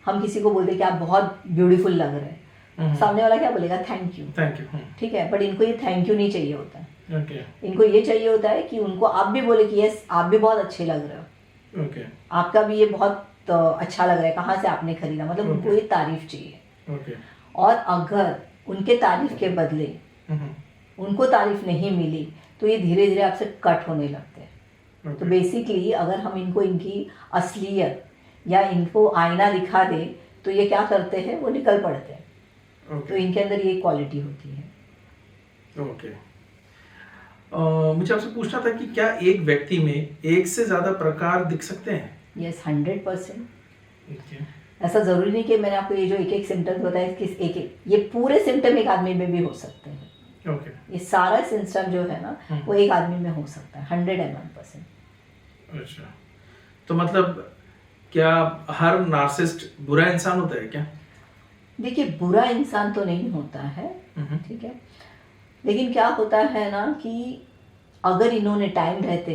हम किसी को बोलते हैं कि आप बहुत ब्यूटीफुल लग रहे हैं, सामने वाला क्या बोलेगा, थैंक यू। ठीक है, बट इनको ये थैंक यू नहीं चाहिए होता है। इनको ये चाहिए होता है कि उनको आप भी बोले कि यस आप भी बहुत अच्छे लग रहे हो, आपका भी ये बहुत अच्छा लग रहा है, कहाँ से आपने खरीदा, मतलब उनको ये तारीफ चाहिए। और अगर उनके तारीफ के बदले उनको तारीफ नहीं मिली, तो ये धीरे धीरे आपसे कट होने लगते हैं। तो बेसिकली अगर हम इनको इनकी असलियत या इनको आईना दिखा दे, तो ये क्या करते हैं, वो निकल पड़ते हैं। तो इनके अंदर ये क्वालिटी होती है। ओके मुझे आपसे पूछना था कि क्या एक व्यक्ति में एक से ज्यादा प्रकार दिख सकते हैं? यस, 100%। ऐसा जरूरी नहीं कि मैंने आपको ये जो एक सिम्टम्स बताया, एक ये पूरे सिम्टम एक आदमी में भी हो सकते हैं। ये सारा सिस्टम जो है ना, वो एक आदमी में हो सकता है, 101%। अच्छा, तो मतलब क्या हर नार्सिस्ट बुरा इंसान होता है क्या? देखिए, बुरा इंसान तो नहीं होता है, ठीक है, लेकिन क्या होता है ना कि अगर इन्होंने टाइम रहते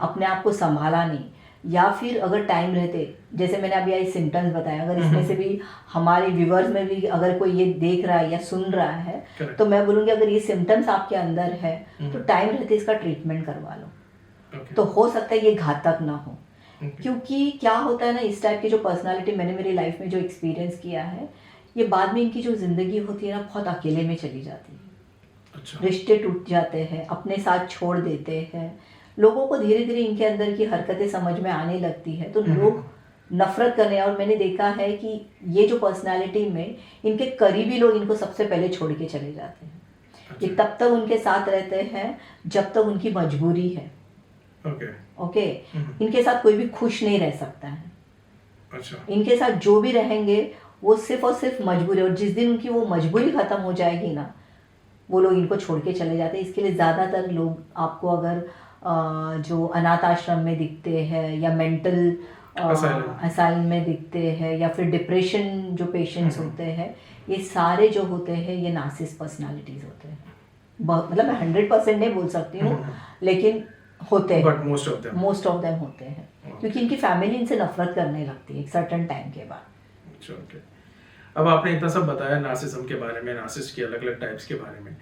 अपने आप को संभाला नहीं, या फिर अगर टाइम रहते, जैसे मैंने अभी आई सिम्टम्स बताया, अगर इसमें से भी हमारे व्यूअर्स में भी अगर कोई ये देख रहा है या सुन रहा है, तो मैं बोलूँगी अगर ये सिम्टम्स आपके अंदर है, तो टाइम रहते इसका ट्रीटमेंट करवा लो। तो हो सकता है ये घातक ना हो। क्योंकि क्या होता है ना, इस टाइप की जो पर्सनालिटी मैंने मेरी लाइफ में जो एक्सपीरियंस किया है, ये बाद में इनकी जो जिंदगी होती है ना, बहुत अकेले में चली जाती है। अच्छा। रिश्ते टूट जाते हैं, अपने साथ छोड़ देते हैं, लोगों को धीरे धीरे इनके अंदर की हरकतें समझ में आने लगती है, तो लोग नफरत करने, और मैंने देखा है कि ये जो पर्सनालिटी में इनके करीबी लोग इनको सबसे पहले छोड़ के चले जाते हैं। अच्छा। ये तब तक उनके साथ रहते हैं जब तक उनकी मजबूरी है। ओके। इनके साथ कोई भी खुश नहीं रह सकता है। अच्छा। इनके साथ जो भी रहेंगे वो सिर्फ और सिर्फ मजबूरी, और जिस दिन उनकी वो मजबूरी खत्म हो जाएगी ना, वो लोग इनको छोड़ के चले जाते हैं। इसके लिए ज़्यादातर लोग आपको अगर जो अनाथ आश्रम में दिखते हैं, या मेंटल असाइलम में दिखते हैं, या फिर डिप्रेशन जो पेशेंट्स होते हैं, ये सारे जो होते हैं ये नार्सिसिस्ट पर्सनालिटीज होते हैं। मतलब मैं 100% नहीं बोल सकती हूँ, लेकिन होते हैं, बट मोस्ट ऑफ देम होते हैं, क्योंकि इनकी फैमिली इनसे नफरत करने लगती है एक सर्टेन टाइम के बाद। अच्छा, ओके। अब आपने इतना सब बताया नार्सिसिज्म के बारे में, नार्सिसिस्ट के अलग अलग टाइप्स के बारे में,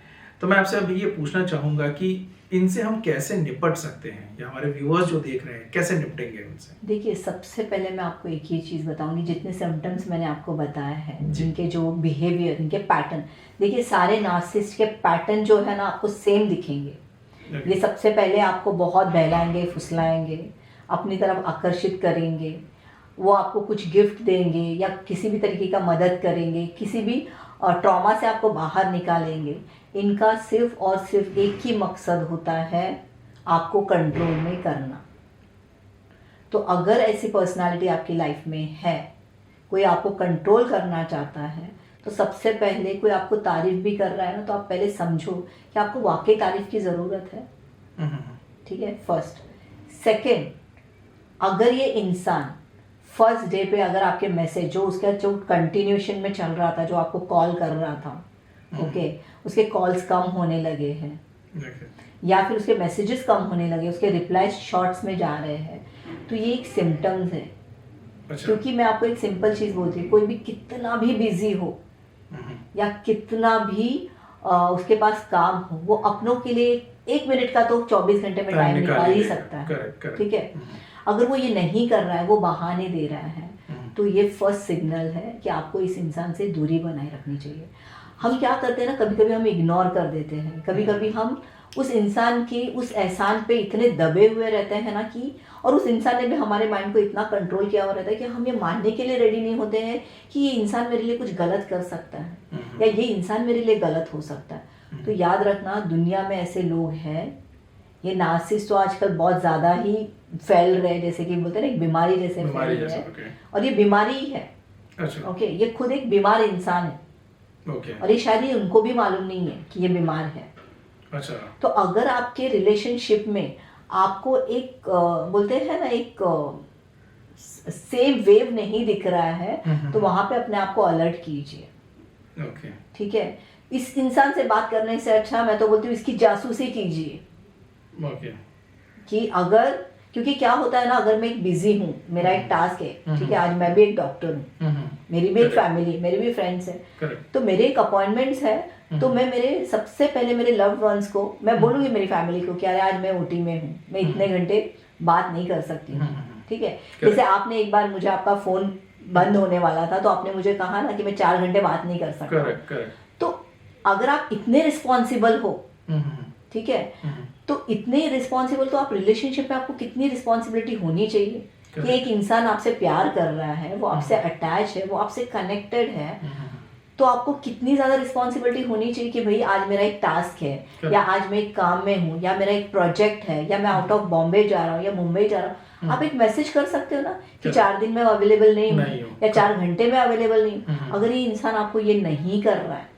तो मैं आपसे अभी ये पूछना चाहूंगा कि इनसे हम कैसे निपट सकते हैं, या हमारे व्यूअर्स जो देख रहे हैं कैसे निपटेंगे इनसे? देखिए, सबसे पहले मैं आपको एक ही चीज़ बताऊंगी, जितने सिम्टम्स मैंने आपको बताया है, जिनके जो बिहेवियर, इनके पैटर्न, देखिए सारे नार्सिसिस्ट के पैटर्न जो है ना आपको सेम दिखेंगे। ये सबसे पहले आपको बहुत बहलाएंगे, फुसलाएंगे, अपनी तरफ आकर्षित करेंगे, वो आपको कुछ गिफ्ट देंगे या किसी भी तरीके का मदद करेंगे, किसी भी ट्रॉमा से आपको बाहर निकालेंगे। इनका सिर्फ और सिर्फ एक ही मकसद होता है, आपको कंट्रोल में करना। तो अगर ऐसी पर्सनालिटी आपकी लाइफ में है, कोई आपको कंट्रोल करना चाहता है, तो सबसे पहले कोई आपको तारीफ भी कर रहा है ना, तो आप पहले समझो कि आपको वाकई तारीफ की ज़रूरत है। ठीक है, फर्स्ट। सेकंड, अगर ये इंसान फर्स्ट डे पे अगर आपके मैसेज जो उसका जो कंटिन्यूशन में चल रहा था, जो आपको कॉल कर रहा था, ओके, उसके कॉल्स कम होने लगे हैं, या फिर उसके मैसेजेस कम होने लगे, उसके रिप्लाई शॉर्ट्स में जा रहे हैं, तो ये एक सिम्टम्स है। क्योंकि मैं आपको एक सिंपल चीज़ बोलती हूँ, कोई भी कितना भी बिजी हो या कितना भी उसके पास काम हो, वो अपनों के लिए 1 मिनट का तो 24 घंटे में टाइम निकाल ही सकता है। ठीक है, अगर वो ये नहीं कर रहा है, वो बहाने दे रहा है, तो ये फर्स्ट सिग्नल है कि आपको इस इंसान से दूरी बनाए रखनी चाहिए। हम क्या करते हैं ना, कभी कभी हम इग्नोर कर देते हैं, कभी कभी हम उस इंसान के उस एहसान पे इतने दबे हुए रहते हैं ना कि, और उस इंसान ने भी हमारे माइंड को इतना कंट्रोल किया हुआ रहता है कि हम ये मानने के लिए रेडी नहीं होते हैं कि ये इंसान मेरे लिए कुछ गलत कर सकता है या ये इंसान मेरे लिए गलत हो सकता है। तो याद रखना, दुनिया में ऐसे लोग हैं, ये नार्सिसिस्ट तो आजकल बहुत ज़्यादा ही फैल रहे हैं, जैसे कि बोलते हैं ना, एक बीमारी जैसे फैल रहे हैं, और ये बीमारी ही है। अच्छा। ओके, ये खुद एक बीमार इंसान है, और ये शायद ही उनको भी मालूम नहीं है कि ये बीमार है। अच्छा। तो अगर आपके रिलेशनशिप में आपको एक बोलते हैं ना, एक सेम वेव नहीं दिख रहा है, तो वहां पे अपने आप को अलर्ट कीजिए। ओके। ठीक है, इस इंसान से बात करने से अच्छा मैं तो बोलती हूँ इसकी जासूसी कीजिए। ओके। कि अगर, क्योंकि क्या होता है ना, अगर मैं एक बिजी हूँ, मेरा एक टास्क है, ठीक है, आज मैं भी एक डॉक्टर हूँ, मेरी भी एक फैमिली, मेरी भी फ्रेंड्स है, तो मेरे एक अपॉइंटमेंट्स है, तो मैं मेरे सबसे पहले मेरे लव्ड वंस को मैं बोलूँगी, मेरी फैमिली को कि अरे आज मैं ओटी में हूँ, मैं इतने घंटे बात नहीं कर सकती हूँ। ठीक है, जैसे आपने एक बार मुझे, आपका फोन बंद होने वाला था, तो आपने मुझे कहा ना कि मैं 4 घंटे बात नहीं कर सकता। तो अगर आप इतने रिस्पॉन्सिबल हो, ठीक है, तो इतने रिस्पॉन्सिबल, तो आप रिलेशनशिप में आपको कितनी रिस्पॉन्सिबिलिटी होनी चाहिए कि एक इंसान आपसे प्यार कर रहा है, वो आपसे अटैच है, वो आपसे कनेक्टेड है, तो आपको कितनी ज़्यादा रिस्पॉन्सिबिलिटी होनी चाहिए कि भाई आज मेरा एक टास्क है, या आज मैं एक काम में हूँ, या मेरा एक प्रोजेक्ट है, या मैं आउट ऑफ बॉम्बे जा रहा हूँ या मुंबई जा रहा हूँ, आप एक मैसेज कर सकते हो ना कि 4 दिन में अवेलेबल नहीं हूँ, या 4 घंटे में अवेलेबल नहीं हूँ। अगर ये इंसान आपको ये नहीं कर रहा है,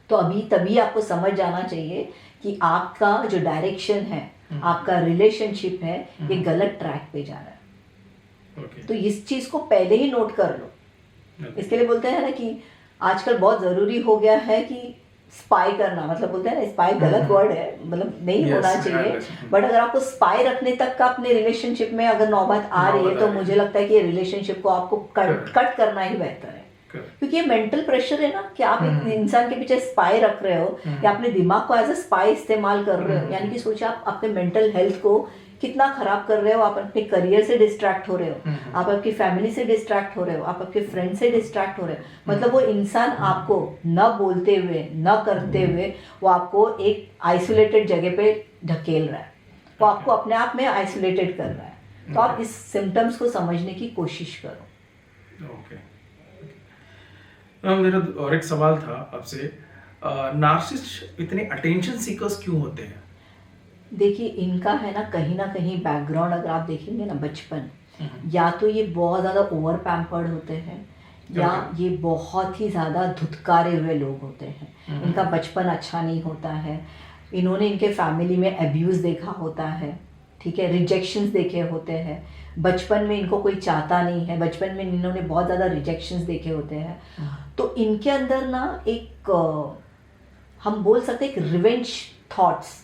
तो अभी तभी आपको समझ जाना चाहिए कि आपका जो डायरेक्शन है, आपका रिलेशनशिप है, ये गलत ट्रैक पे जा रहा है। तो इस चीज को पहले ही नोट कर लो। इसके लिए बोलते हैं ना कि आजकल बहुत जरूरी हो गया है कि स्पाई करना, मतलब बोलते हैं ना, स्पाई गलत वर्ड है, मतलब नहीं होना चाहिए, बट अगर आपको स्पाई रखने तक का अपने रिलेशनशिप में अगर नौबत आ रही है, तो मुझे लगता है कि रिलेशनशिप को आपको कट करना ही बेहतर है। क्योंकि ये मेंटल प्रेशर है ना कि आप एक इंसान के पीछे स्पाई रख रहे हो, या अपने दिमाग को एज अ स्पाई इस्तेमाल कर रहे हो, यानी कि सोचिए आप अपने मेंटल हेल्थ को कितना खराब कर रहे हो। आप अपने करियर से डिस्ट्रैक्ट हो रहे हो, आप आपकी फैमिली से डिस्ट्रैक्ट हो रहे हो, आप आपके फ्रेंड से डिस्ट्रैक्ट हो रहे हो। मतलब वो इंसान आपको न बोलते हुए, न करते हुए, वो आपको एक आइसोलेटेड जगह पे ढकेल रहा है, वो आपको अपने आप में आइसोलेटेड कर रहा है। तो आप इस सिम्टम्स को समझने की कोशिश करो। ओके। मेरा और एक सवाल था आपसे, नार्सिसिस्ट इतने अटेंशन सीकर्स क्यों होते हैं? देखिए, इनका है ना कहीं बैकग्राउंड अगर आप देखेंगे ना, बचपन, या तो ये बहुत ज़्यादा ओवर पैम्पर्ड होते हैं, या ये बहुत ही ज़्यादा धुतकारे हुए लोग होते हैं। इनका बचपन अच्छा नहीं होता है, इन्होंने इनके फैमिली में अब्यूज़ देखा होता है, ठीक है, रिजेक्शंस देखे होते हैं, बचपन में इनको कोई चाहता नहीं है, बचपन में इन्होंने बहुत ज़्यादा रिजेक्शंस देखे होते हैं। तो इनके अंदर ना एक हम बोल सकते हैं एक रिवेंज थॉट्स,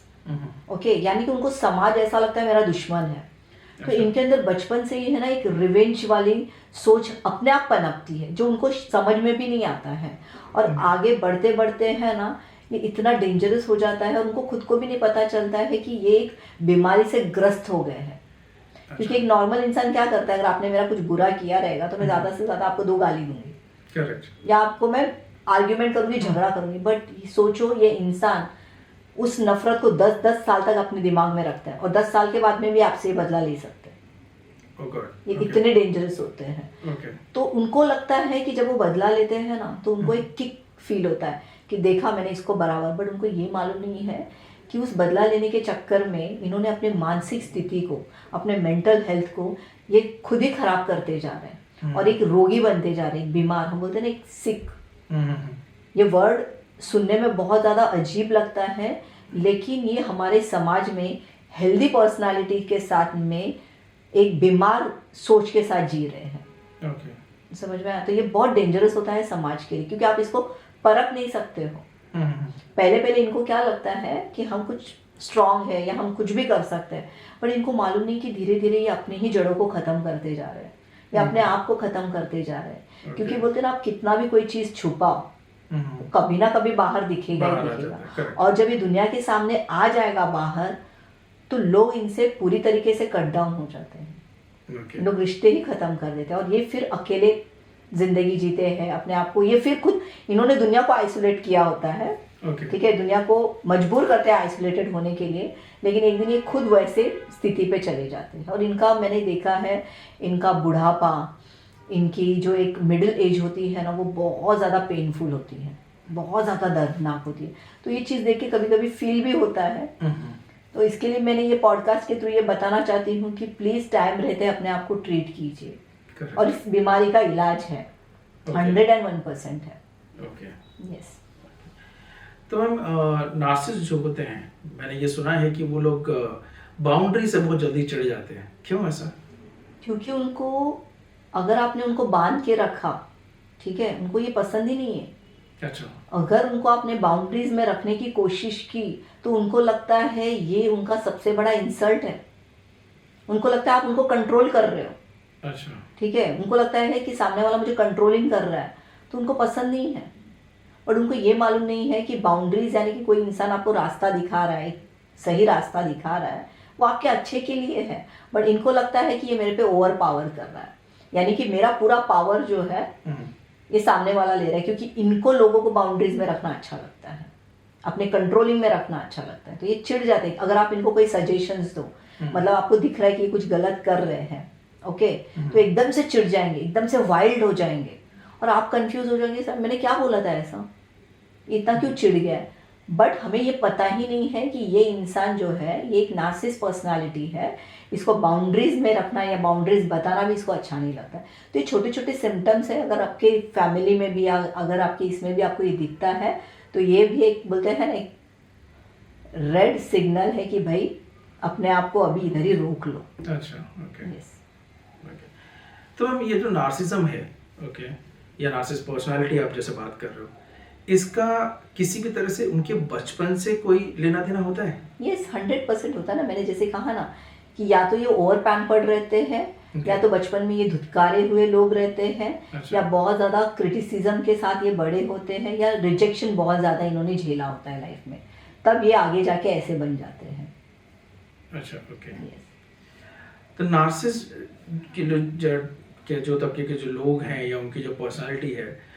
ओके, यानी कि उनको समाज ऐसा लगता है मेरा दुश्मन है। तो इनके अंदर बचपन से ही है ना एक रिवेंज वाली सोच अपने आप पनपती है, जो उनको समझ में भी नहीं आता है, और आगे बढ़ते बढ़ते है ना ये इतना डेंजरस हो जाता है, उनको खुद को भी नहीं पता चलता है कि ये एक बीमारी से ग्रस्त हो गए हैं। क्योंकि एक नॉर्मल इंसान क्या करता है, अगर आपने मेरा कुछ बुरा किया रहेगा तो मैं ज़्यादा से ज़्यादा आपको 2 गाली दूंगी, करेक्ट, या आपको मैं आर्ग्यूमेंट करूंगी, झगड़ा करूंगी। बट सोचो ये इंसान उस नफरत को 10-10 साल तक अपने दिमाग में रखता है, और 10 साल के बाद में भी आपसे ये बदला ले सकते हैं। ये इतने डेंजरस होते हैं। तो उनको लगता है कि जब वो बदला लेते हैं ना, तो उनको एक किक फील होता है कि देखा मैंने इसको बराबर। बट उनको ये मालूम नहीं है कि उस बदला लेने के चक्कर में इन्होंने अपने मानसिक स्थिति को, अपने मेंटल हेल्थ को ये खुद ही खराब करते जा रहे हैं, और एक रोगी बनते जा रहे हैं, एक बीमार। हम बोलते हैं ना एक सिक। ये वर्ड सुनने में बहुत ज़्यादा अजीब लगता है, लेकिन ये हमारे समाज में हेल्दी पर्सनालिटी के साथ में एक बीमार सोच के साथ जी रहे हैं। समझ में आया? तो ये बहुत डेंजरस होता है समाज के लिए, क्योंकि आप इसको परख नहीं सकते हो। पहले इनको क्या लगता है कि हम कुछ स्ट्रांग है या हम कुछ भी कर सकते हैं, पर इनको मालूम नहीं कि धीरे धीरे ये अपनी ही जड़ों को खत्म करते जा रहे हैं, या अपने आप को खत्म करते जा रहे हैं। क्योंकि बोलते हैं ना, आप कितना भी कोई चीज छुपाओ, कभी ना कभी बाहर दिखेगा ही दिखेगा। और जब ये दुनिया के सामने आ जाएगा बाहर, तो लोग इनसे पूरी तरीके से कट डाउन हो जाते हैं। लोग रिश्ते ही खत्म कर देते हैं, और ये फिर अकेले जिंदगी जीते हैं अपने आप को। ये फिर खुद इन्होंने दुनिया को आइसोलेट किया होता है, ठीक है, दुनिया को मजबूर करते हैं आइसोलेटेड होने के लिए, लेकिन एक दिन ये खुद वैसे स्थिति पे चले जाते हैं। और इनका मैंने देखा है, इनका बुढ़ापा, इनकी जो एक मिडिल एज होती है ना, वो बहुत ज़्यादा पेनफुल होती है, बहुत ज़्यादा दर्दनाक होती है। तो ये चीज़ देख के कभी कभी फील भी होता है। तो इसके लिए मैंने ये पॉडकास्ट के थ्रू ये बताना चाहती हूँ कि प्लीज़ टाइम रहते अपने आप को ट्रीट कीजिए, और इस बीमारी का इलाज है, 101% है। यस। तो मैम, नार्सिसिस्ट जो होते हैं, मैंने ये सुना है कि वो लोग बाउंड्री से बहुत जल्दी चिढ़ जाते हैं। क्यों ऐसा? क्योंकि उनको, अगर आपने उनको बांध के रखा, ठीक है, उनको ये पसंद ही नहीं है। अच्छा। अगर उनको आपने बाउंड्रीज में रखने की कोशिश की, तो उनको लगता है ये उनका सबसे बड़ा इंसल्ट है। उनको लगता है आप उनको कंट्रोल कर रहे हो। अच्छा। ठीक है, उनको लगता है कि सामने वाला मुझे कंट्रोलिंग कर रहा है, तो उनको पसंद नहीं है। और उनको ये मालूम नहीं है कि बाउंड्रीज, यानी कि कोई इंसान आपको रास्ता दिखा रहा है, सही रास्ता दिखा रहा है, वो आपके अच्छे के लिए है। बट इनको लगता है कि ये मेरे पे ओवर पावर कर रहा है, यानी कि मेरा पूरा पावर जो है ये सामने वाला ले रहा है। क्योंकि इनको लोगों को बाउंड्रीज में रखना अच्छा लगता है, अपने कंट्रोलिंग में रखना अच्छा लगता है। तो ये चिढ़ जाते हैं अगर आप इनको कोई सजेशंस दो, मतलब आपको दिख रहा है कि ये कुछ गलत कर रहे हैं, ओके, तो एकदम से चिढ़ जाएंगे, एकदम से वाइल्ड हो जाएंगे, और आप कंफ्यूज हो जाएंगे, सर मैंने क्या बोला था ऐसा, इतना क्यों चिढ़ गया है। बट हमें ये पता ही नहीं है कि ये इंसान जो है ये एक नार्सिसिस्ट पर्सनालिटी है। इसको बाउंड्रीज में रखना या बाउंड्रीज बताना भी इसको अच्छा नहीं लगता है। तो ये छोटे छोटे सिम्टम्स है, अगर आपके फैमिली में भी, अगर आपकी इसमें भी आपको ये दिखता है, तो ये भी एक बोलते हैं ना, एक रेड सिग्नल है कि भाई अपने आप को अभी इधर ही रोक लो। अच्छा, ओके। यस। तो मैम, ये जो नार्सिज्म है, ओके, या नार्सिसिस्ट पर्सनालिटी आप जैसे बात कर रहे हो, इसका किसी भी तरह से उनके बचपन से कोई लेना देना होता है? यस, 100% होता है ना। मैंने जैसे कहा ना कि या तो ये ओवर पैम्पर्ड रहते हैं, या तो बचपन में ये धुतकारे हुए लोग रहते हैं, या बहुत ज़्यादा क्रिटिसिज्म के साथ ये बड़े होते हैं, या रिजेक्शन बहुत ज़्यादा इन्होंने झेला होता है लाइफ में, तब ये आगे जाके ऐसे बन जाते हैं। अच्छा, ओके। तो नार्सिसिस्ट के जो तबके के जो लोग हैं या उनकी जो पर्सनालिटी है,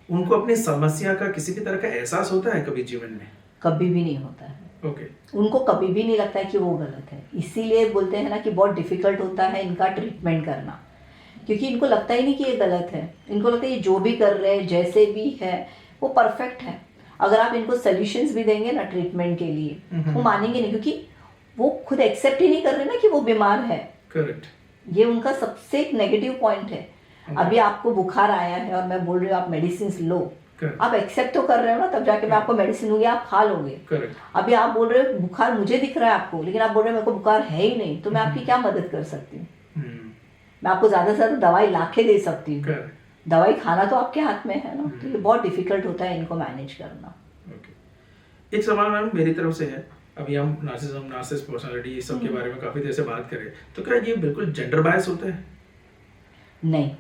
उनको अपनी समस्या का किसी भी तरह का एहसास होता है कभी जीवन में? कभी भी नहीं होता है। ओके। उनको कभी भी नहीं लगता है कि वो गलत है। इसीलिए बोलते हैं ना कि बहुत डिफिकल्ट होता है इनका ट्रीटमेंट करना, क्योंकि इनको लगता ही नहीं कि ये गलत है। इनको लगता है ये जो भी कर रहे हैं, जैसे भी है, वो परफेक्ट है। अगर आप इनको सोल्यूशंस भी देंगे ना ट्रीटमेंट के लिए, वो मानेंगे नहीं, क्योंकि वो खुद एक्सेप्ट ही नहीं कर रहे ना कि वो बीमार है। करेक्ट। ये उनका सबसे एक नेगेटिव पॉइंट है। अभी आपको बुखार आया है और मैं बोल रही हूँ आप मेडिसिन लो, आप एक्सेप्ट तो कर रहे हो ना, तब जाके मैं आपको मेडिसिन दूंगी, आप खा लोगे। अभी आप बोल रहे हो बुखार मुझे दिख रहा है आपको, लेकिन आप बोल रहे हो मेरे को बुखार है ही नहीं, तो मैं आपकी क्या मदद कर सकती हूँ? मैं आपको ज्यादा से ज्यादा दवाई लाके दे सकती हूँ, दवाई खाना तो आपके हाथ में है ना। तो ये बहुत डिफिकल्ट होता है इनको मैनेज करना। एक सवाल मैम मेरी तरफ से है, अभी हम नार्सिसिज्म, नार्सिसिस्ट पर्सनालिटी, सब के बारे में काफी देर से बात करें, तो क्या ये बिल्कुल जेंडर बायस होता है? नहीं,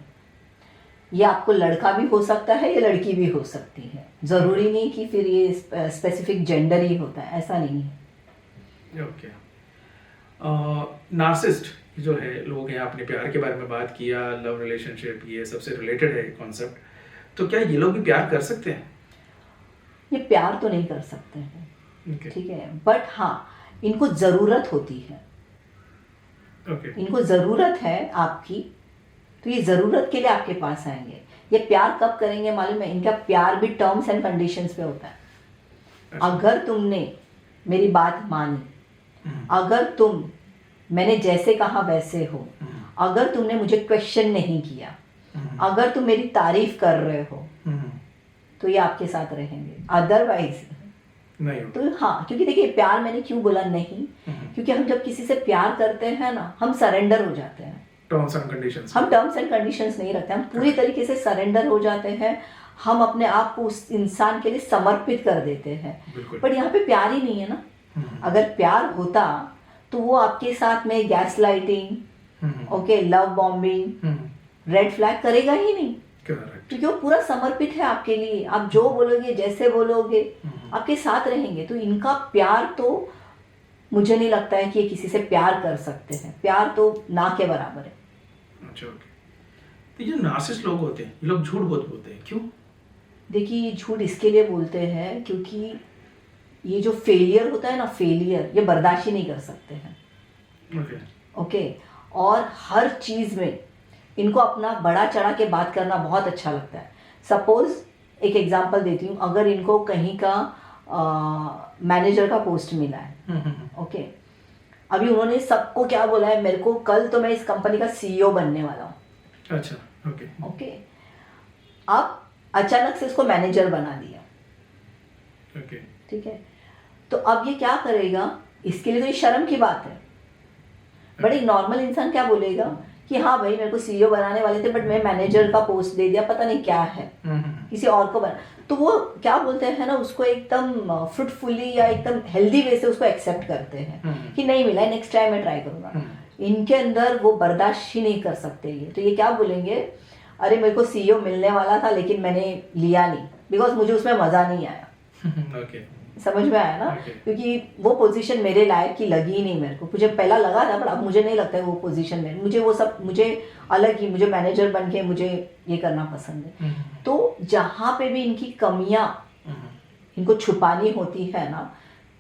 ये आपको लड़का भी हो सकता है या लड़की भी हो सकती है। ज़रूरी नहीं कि फिर ये स्पेसिफिक जेंडर ही होता है, ऐसा नहीं है। ओके। नार्सिस्ट जो है लोग हैं, आपने प्यार के बारे में बात किया, लव रिलेशनशिप, ये सबसे रिलेटेड है कॉन्सेप्ट, तो क्या ये लोग भी प्यार कर सकते हैं? ये प्यार तो नहीं कर सकते हैं, Okay. ठीक है, बट हाँ इनको ज़रूरत होती है। Okay. इनको ज़रूरत है आपकी, तो ये ज़रूरत के लिए आपके पास आएंगे। ये प्यार कब करेंगे मालूम है? इनका प्यार भी टर्म्स एंड कंडीशंस पे होता है। अच्छा। अगर तुमने मेरी बात मानी, हम्म, अगर तुम मैंने जैसे कहा वैसे हो, अगर तुमने मुझे क्वेश्चन नहीं किया, अगर तुम मेरी तारीफ कर रहे हो, तो ये आपके साथ रहेंगे। अदरवाइज नहीं होता। तो हाँ, क्योंकि देखिए प्यार मैंने क्यों बोला नहीं, क्योंकि हम जब किसी से प्यार करते हैं ना, हम सरेंडर हो जाते हैं। Terms and conditions. हम टर्म्स एंड कंडीशंस नहीं रखते, हम पूरी तरीके से सरेंडर हो जाते हैं। हम अपने आप को उस इंसान के लिए समर्पित कर देते हैं। बिल्कुल। बट यहाँ पे प्यार ही नहीं है ना। अगर प्यार होता तो वो आपके साथ में gas lighting, okay, love bombing, red flag करेगा ही नहीं, करेक्ट। क्योंकि वो पूरा समर्पित है आपके लिए। आप जो बोलोगे, जैसे बोलोगे, आपके साथ रहेंगे। तो इनका प्यार तो मुझे नहीं लगता है कि ये किसी से प्यार कर सकते हैं। प्यार तो ना के बराबर है। अच्छा, ओके। तो ये जो नार्सिसिस्ट लोग होते हैं, ये लोग झूठ बहुत बोलते हैं, क्यों? देखिए ये झूठ इसके लिए बोलते हैं क्योंकि ये जो फेलियर होता है ना, फेलियर, ये बर्दाश्त ही नहीं कर सकते हैं। ओके। ओके, और हर चीज़ में इनको अपना बड़ा चढ़ा के बात करना बहुत अच्छा लगता है। सपोज एक एग्जांपल देती हूँ, अगर इनको कहीं का मैनेजर का पोस्ट मिला है, ओके, अभी उन्होंने सबको क्या बोला है, मेरे को कल तो मैं इस कंपनी का सीईओ बनने वाला हूँ। अच्छा, ओके। ओके, अब अचानक से इसको मैनेजर बना दिया, ओके। ठीक है, तो अब ये क्या करेगा? इसके लिए तो ये शर्म की बात है। बट एक नॉर्मल इंसान क्या बोलेगा कि हाँ भाई मेरे को सीईओ बनाने वाले थे, बट मैं मैनेजर का पोस्ट दे दिया, पता नहीं क्या है, किसी और को बना। तो वो क्या बोलते हैं ना, उसको एकदम फ्रूटफुली या एकदम हेल्दी वे से उसको एक्सेप्ट करते हैं कि नहीं मिला है, नेक्स्ट टाइम मैं ट्राई करूंगा। इनके अंदर वो बर्दाश्त ही नहीं कर सकते ये। तो ये क्या बोलेंगे, अरे मेरे को सीईओ मिलने वाला था लेकिन मैंने लिया नहीं, बिकॉज मुझे उसमें मजा नहीं आया। ओके। समझ में आया ना? Okay. क्योंकि वो पोजीशन मेरे लायक की लगी ही नहीं मेरे को। मुझे पहला लगा था, पर अब मुझे नहीं लगता है वो पोजीशन में। मुझे वो सब, मुझे अलग ही, मुझे मैनेजर बन के मुझे ये करना पसंद है। तो जहाँ पे भी इनकी कमियां इनको छुपानी होती है ना,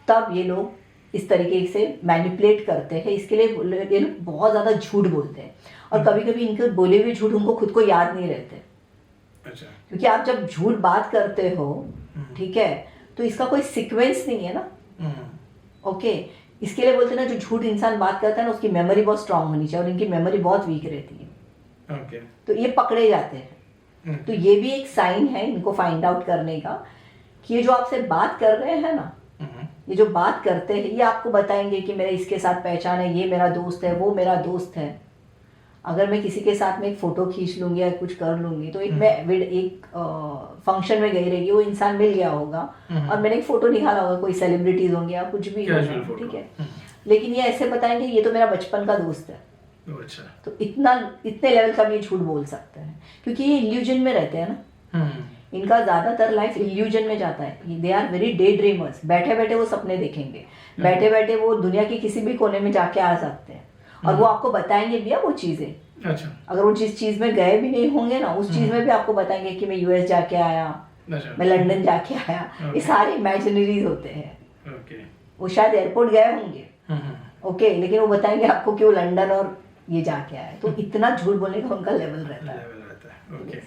तब ये लोग इस तरीके से मैनिपुलेट करते हैं। इसके लिए ये लोग बहुत ज़्यादा झूठ बोलते हैं, और कभी कभी इनके बोले हुए झूठ उनको खुद को याद नहीं रहते। अच्छा। क्योंकि आप जब झूठ बात करते हो, ठीक है, तो इसका कोई सीक्वेंस नहीं है ना। ओके, इसके लिए बोलते हैं ना, जो झूठ इंसान बात करता है ना, उसकी मेमोरी बहुत स्ट्रांग होनी चाहिए, और इनकी मेमोरी बहुत वीक रहती है। ओके। तो ये पकड़े जाते हैं। तो ये भी एक साइन है इनको फाइंड आउट करने का कि ये जो आपसे बात कर रहे हैं ना, ये जो बात करते हैं, ये आपको बताएंगे कि मेरा इसके साथ पहचान है, ये मेरा दोस्त है, वो मेरा दोस्त है। अगर मैं किसी के साथ में एक फोटो खींच लूंगी या कुछ कर लूंगी, तो एक फंक्शन में गई रहेगी, वो इंसान मिल गया होगा और मैंने एक फोटो निकाला होगा, कोई सेलिब्रिटीज होंगे या कुछ भी होगा, ठीक है, लेकिन ये ऐसे बताएंगे ये तो मेरा बचपन का दोस्त है। अच्छा। तो इतने लेवल का भी झूठ बोल सकते हैं, क्योंकि ये इल्यूजन में रहते हैं ना। इनका ज्यादातर लाइफ इल्यूजन में जाता है। They are very day dreamers. बैठे बैठे वो सपने देखेंगे, बैठे बैठे वो दुनिया के किसी भी कोने में जाके आ सकते हैं, और वो आपको बताएंगे भी वो चीजें। अच्छा। अगर वो जिस चीज में गए भी नहीं होंगे ना, उस चीज में भी आपको बताएंगे कि मैं यूएस जाके आया, मैं लंदन जाके आया। ये सारे इमेजिनरीज होते हैं। ओके। वो शायद एयरपोर्ट गए होंगे, ओके, लेकिन वो बताएंगे आपको कि वो लंदन और ये जाके आया। तो इतना झूठ बोलने का उनका लेवल रहता है। ओके।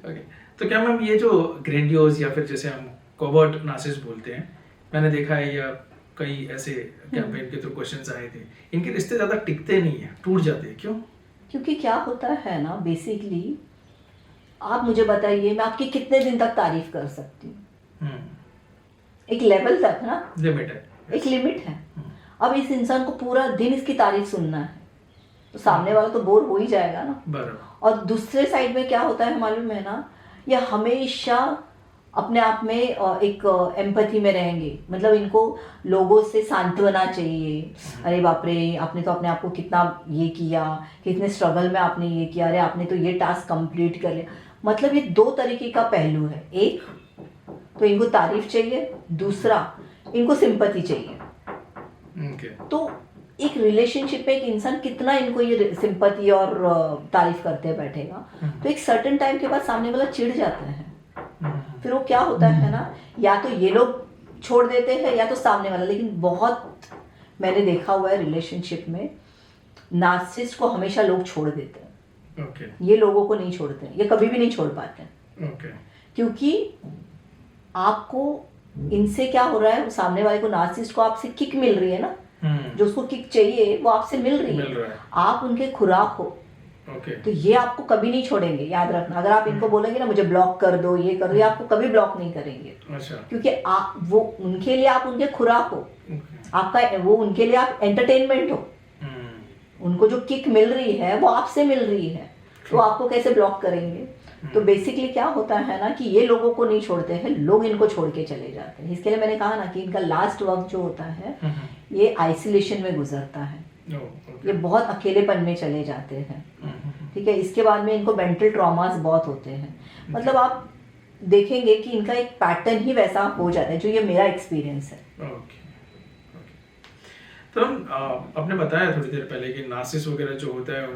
ओके, तो क्या मैम ये जो ग्रैंडियोज या फिर जैसे हम कोवर्ट नार्सिसिस्ट बोलते हैं, मैंने देखा है या कई ऐसे कैंपेन के थ्रू क्वेश्चंस आए थे, इनके रिश्ते ज्यादा टिकते नहीं है, टूट जाते हैं, क्यों? क्योंकि क्या होता है ना, बेसिकली आप मुझे बताइए, मैं आपकी कितने दिन तक तारीफ कर सकती हूँ? एक लेवल तक ना, लिमिट है, एक लिमिट है। अब इस इंसान को पूरा दिन इसकी तारीफ सुनना है, तो सामने वाला तो बोर हो ही जाएगा ना। बराबर। और दूसरे साइड में क्या होता है मालूम है ना, ये हमेशा अपने आप में एक एम्पैथी में रहेंगे। मतलब इनको लोगों से सांत्वना चाहिए। अरे बाप रे, आपने तो अपने आप को कितना ये किया, कितने स्ट्रगल में आपने ये किया, अरे आपने तो ये टास्क कंप्लीट कर लिया। मतलब ये दो तरीके का पहलू है। एक तो इनको तारीफ चाहिए, दूसरा इनको सिंपैथी चाहिए। ओके। तो एक रिलेशनशिप में एक इंसान कितना इनको ये सिंपैथी और तारीफ करते बैठेगा, तो एक सर्टेन टाइम के बाद सामने वाला चिढ़ जाता है। फिर वो क्या होता है ना, या तो ये लोग छोड़ देते हैं या तो सामने वाला। लेकिन बहुत मैंने देखा हुआ है रिलेशनशिप में, नार्सिसिस्ट को हमेशा लोग छोड़ देते हैं। ओके। ये लोगों को नहीं छोड़ते हैं, ये कभी भी नहीं छोड़ पाते हैं। ओके। क्योंकि आपको इनसे क्या हो रहा है, सामने वाले को, नार्सिसिस्ट को आपसे किक मिल रही है ना, जो उसको किक चाहिए वो आपसे मिल रही है। आप उनके खुराक हो। ओके। तो ये आपको कभी नहीं छोड़ेंगे, याद रखना। अगर आप इनको बोलेंगे ना मुझे ब्लॉक कर दो, ये कर दो, ये आपको कभी ब्लॉक नहीं करेंगे। अच्छा। क्योंकि आप वो उनके लिए, आप उनके खुराक हो, आपका वो उनके लिए आप एंटरटेनमेंट हो। उनको जो किक मिल रही है वो आपसे मिल रही है, तो आपको कैसे ब्लॉक करेंगे। तो बेसिकली क्या होता है ना कि ये लोगों को नहीं छोड़ते हैं, लोग इनको छोड़ के चले जाते हैं। इसके लिए मैंने कहा ना कि इनका लास्ट वक्त जो होता है ये आइसोलेशन में गुजरता है। ये बहुत अकेलेपन में चले जाते हैं। ठीक है। इसके बाद में इनको मेंटल ट्रॉमास बहुत होते हैं। मतलब आप देखेंगे कि इनका एक पैटर्न ही वैसा हो जाता है, जो ये मेरा एक्सपीरियंस है। तो आपने बताया थोड़ी देर पहले कि नार्सिस वगैरह जो होता है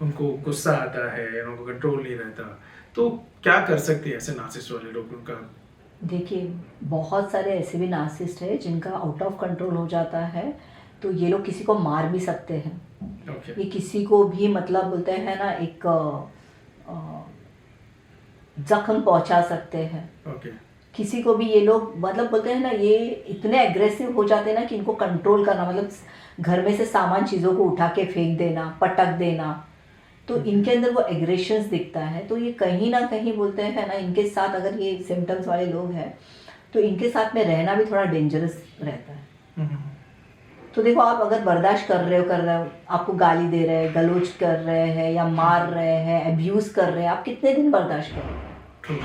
उनको गुस्सा आता है, उनको कंट्रोल नहीं रहता, तो क्या कर सकते हैं ऐसे नार्सिस वाले लोग उनका? देखिए, बहुत सारे ऐसे भी नार्सिस्ट है जिनका आउट ऑफ कंट्रोल हो जाता है, तो ये लोग किसी को मार भी सकते हैं। ये किसी को भी मतलब बोलते हैं ना, एक जख्म पहुंचा सकते हैं। किसी को भी ये लोग मतलब बोलते हैं ना, ये इतने एग्रेसिव हो जाते हैं ना कि इनको कंट्रोल करना, मतलब घर में से सामान चीज़ों को उठा के फेंक देना, पटक देना, तो इनके अंदर वो एग्रेशंस दिखता है। तो ये कहीं ना कहीं बोलते हैं ना, इनके साथ अगर ये सिम्टम्स वाले लोग हैं तो इनके साथ में रहना भी थोड़ा डेंजरस रहता है। तो देखो, आप अगर बर्दाश्त कर रहे हो, आपको गाली दे रहे हैं, गलोच कर रहे हैं या मार रहे हैं, अब्यूज कर रहे हैं, आप कितने दिन बर्दाश्त करोगे?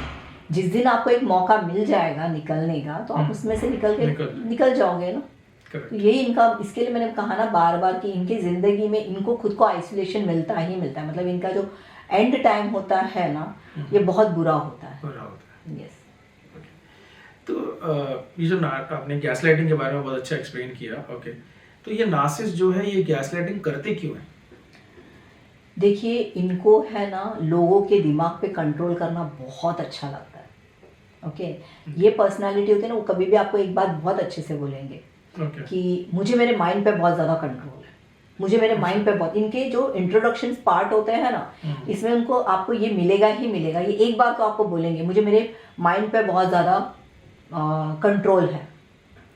जिस दिन आपको एक मौका मिल जाएगा निकलने का, तो आप उसमें से निकल जाओगे ना। तो यही इनका, इसके लिए मैंने कहा ना बार बार कि इनकी जिंदगी में इनको खुद को आइसोलेशन मिलता ही मिलता है। मतलब इनका जो एंड टाइम होता है ना, ये बहुत बुरा होता है। यस। तो ये जो आपने गैसलाइटिंग के बारे में बहुत अच्छा एक्सप्लेन किया। ओके। तो ये नार्सिस जो है ये गैसलाइटिंग करते क्यों है? देखिए, इनको है ना लोगों के दिमाग पे कंट्रोल करना बहुत अच्छा लगता है। ओके। ये पर्सनालिटी होती है ना, वो कभी भी आपको एक बात बहुत अच्छे से बोलेंगे कि मुझे मेरे माइंड पे बहुत ज़्यादा कंट्रोल है, मुझे मेरे माइंड पे बहुत। इनके जो इंट्रोडक्शन पार्ट होते हैं ना, इसमें उनको आपको ये मिलेगा ही मिलेगा। ये एक बार तो आपको बोलेंगे मुझे मेरे माइंड पे बहुत ज़्यादा कंट्रोल है,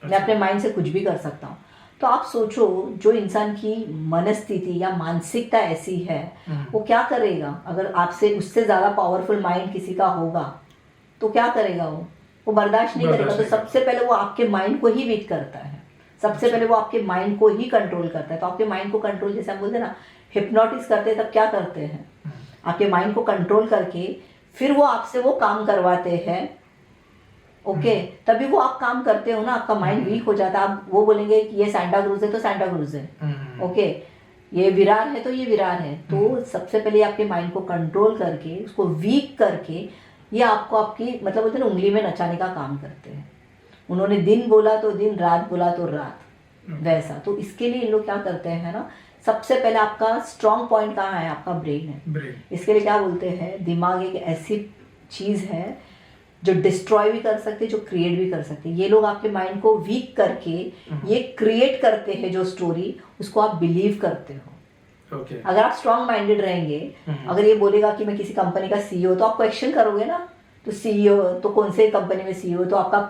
मैं अपने माइंड से कुछ भी कर सकता हूँ। तो आप सोचो, जो इंसान की मनस्थिति या मानसिकता ऐसी है, वो क्या करेगा? अगर आपसे उससे ज़्यादा पावरफुल माइंड किसी का होगा तो क्या करेगा? वो बर्दाश्त नहीं करेगा। तो सबसे पहले वो आपके माइंड को ही वीक करता है, सबसे पहले वो आपके माइंड को ही कंट्रोल करता है। तो आपके माइंड को कंट्रोल, जैसे हम बोलते हैं ना हिप्नोटिस करते हैं, तब क्या करते हैं? आपके माइंड को कंट्रोल करके फिर वो आपसे वो काम करवाते हैं। ओके। तभी वो आप काम करते हो ना, आपका माइंड वीक हो जाता है। आप वो बोलेंगे कि ये सैंटा क्रूज है तो सैंटा क्रूज है, ओके, ये विरार है तो ये विरार है। तो सबसे पहले आपके माइंड को कंट्रोल करके, उसको वीक करके, ये आपको आपकी मतलब बोलते हैं ना उंगली में नचाने का काम करते हैं। उन्होंने दिन बोला तो दिन, रात बोला तो रात, वैसा। तो इसके लिए इन लोग क्या करते हैं ना, सबसे पहले आपका स्ट्रॉन्ग पॉइंट कहाँ है? आपका ब्रेन है। इसके लिए क्या बोलते हैं, दिमाग एक ऐसी चीज़ है जो डिस्ट्रॉय भी कर सकते हैं, जो क्रिएट भी कर सकते हैं। ये लोग आपके माइंड को वीक करके ये क्रिएट करते हैं जो स्टोरी, उसको आप बिलीव करते हो। अगर आप स्ट्रॉन्ग माइंडेड रहेंगे, अगर ये बोलेगा कि मैं किसी कंपनी का सीईओ, तो आप क्वेश्चन करोगे ना। तो सीईओ तो कौन से कंपनी में सीईओ, तो आपका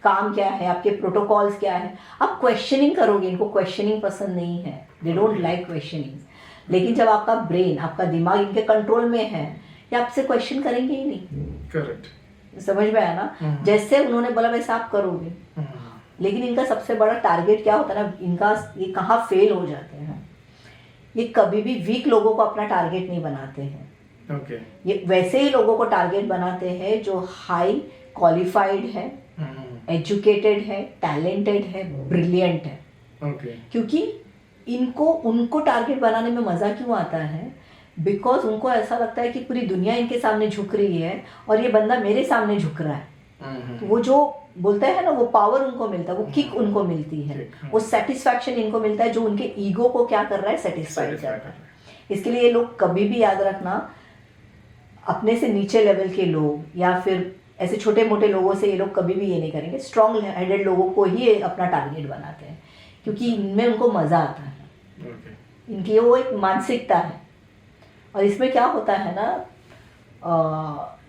काम क्या है, आपके प्रोटोकॉल्स क्या है, आप क्वेश्चनिंग करोगे। इनको क्वेश्चनिंग पसंद नहीं है, दे डोंट लाइक क्वेश्चनिंग। लेकिन जब आपका ब्रेन, आपका दिमाग इनके कंट्रोल में है, ये आपसे क्वेश्चन करेंगे ही नहीं। करेक्ट। समझ में आया ना? जैसे उन्होंने बोला वैसे आप करोगे। लेकिन इनका सबसे बड़ा टारगेट क्या होता है ना, इनका ये कहाँ फेल हो जाते हैं, ये कभी भी वीक लोगों को अपना टारगेट नहीं बनाते हैं। ये वैसे ही लोगों को टारगेट बनाते हैं जो हाई क्वालिफाइड है, एजुकेटेड है, टैलेंटेड है, ब्रिलियंट है। क्योंकि उनको टारगेट बनाने में मजा क्यों आता है? बिकॉज उनको ऐसा लगता है कि पूरी दुनिया इनके सामने झुक रही है और ये बंदा मेरे सामने झुक रहा है। तो वो जो बोलते हैं ना, वो पावर उनको मिलता है, वो किक उनको मिलती है, वो सेटिस्फैक्शन इनको मिलता है जो उनके ईगो को क्या कर रहा है, सेटिस्फाई कर रहा है। इसके लिए ये लोग कभी भी याद रखना, अपने से नीचे लेवल के लोग या फिर ऐसे छोटे मोटे लोगों से ये लोग कभी भी ये नहीं करेंगे। स्ट्रॉन्ग हेडेड लोगों को ही ये अपना टारगेट बनाते हैं, क्योंकि इनमें उनको मज़ा आता है। इनकी वो एक मानसिकता है। और इसमें क्या होता है ना,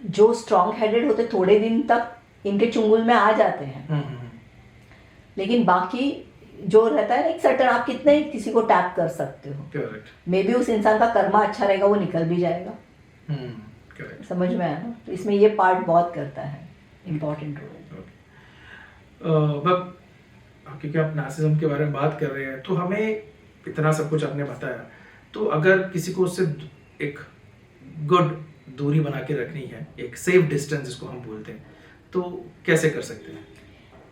जो स्ट्रॉन्ग हेडेड होते थोड़े दिन तक इनके चुंगल में आ जाते हैं, लेकिन बाकी जो रहता है ना, एक सर्टन, आप कितने किसी को टैप कर सकते हो, मे बी उस इंसान का कर्मा अच्छा रहेगा, वो निकल भी जाएगा। समझ में आया ना? तो इसमें ये पार्ट बहुत करता है इम्पोर्टेंट रोल। क्योंकि आप नार्सिसिज्म के बारे में बात कर रहे हैं, तो हमें इतना सब कुछ आपने बताया, तो अगर किसी को उससे एक गुड दूरी बना के रखनी है, एक सेफ डिस्टेंस जिसको हम बोलते हैं, तो कैसे कर सकते हैं?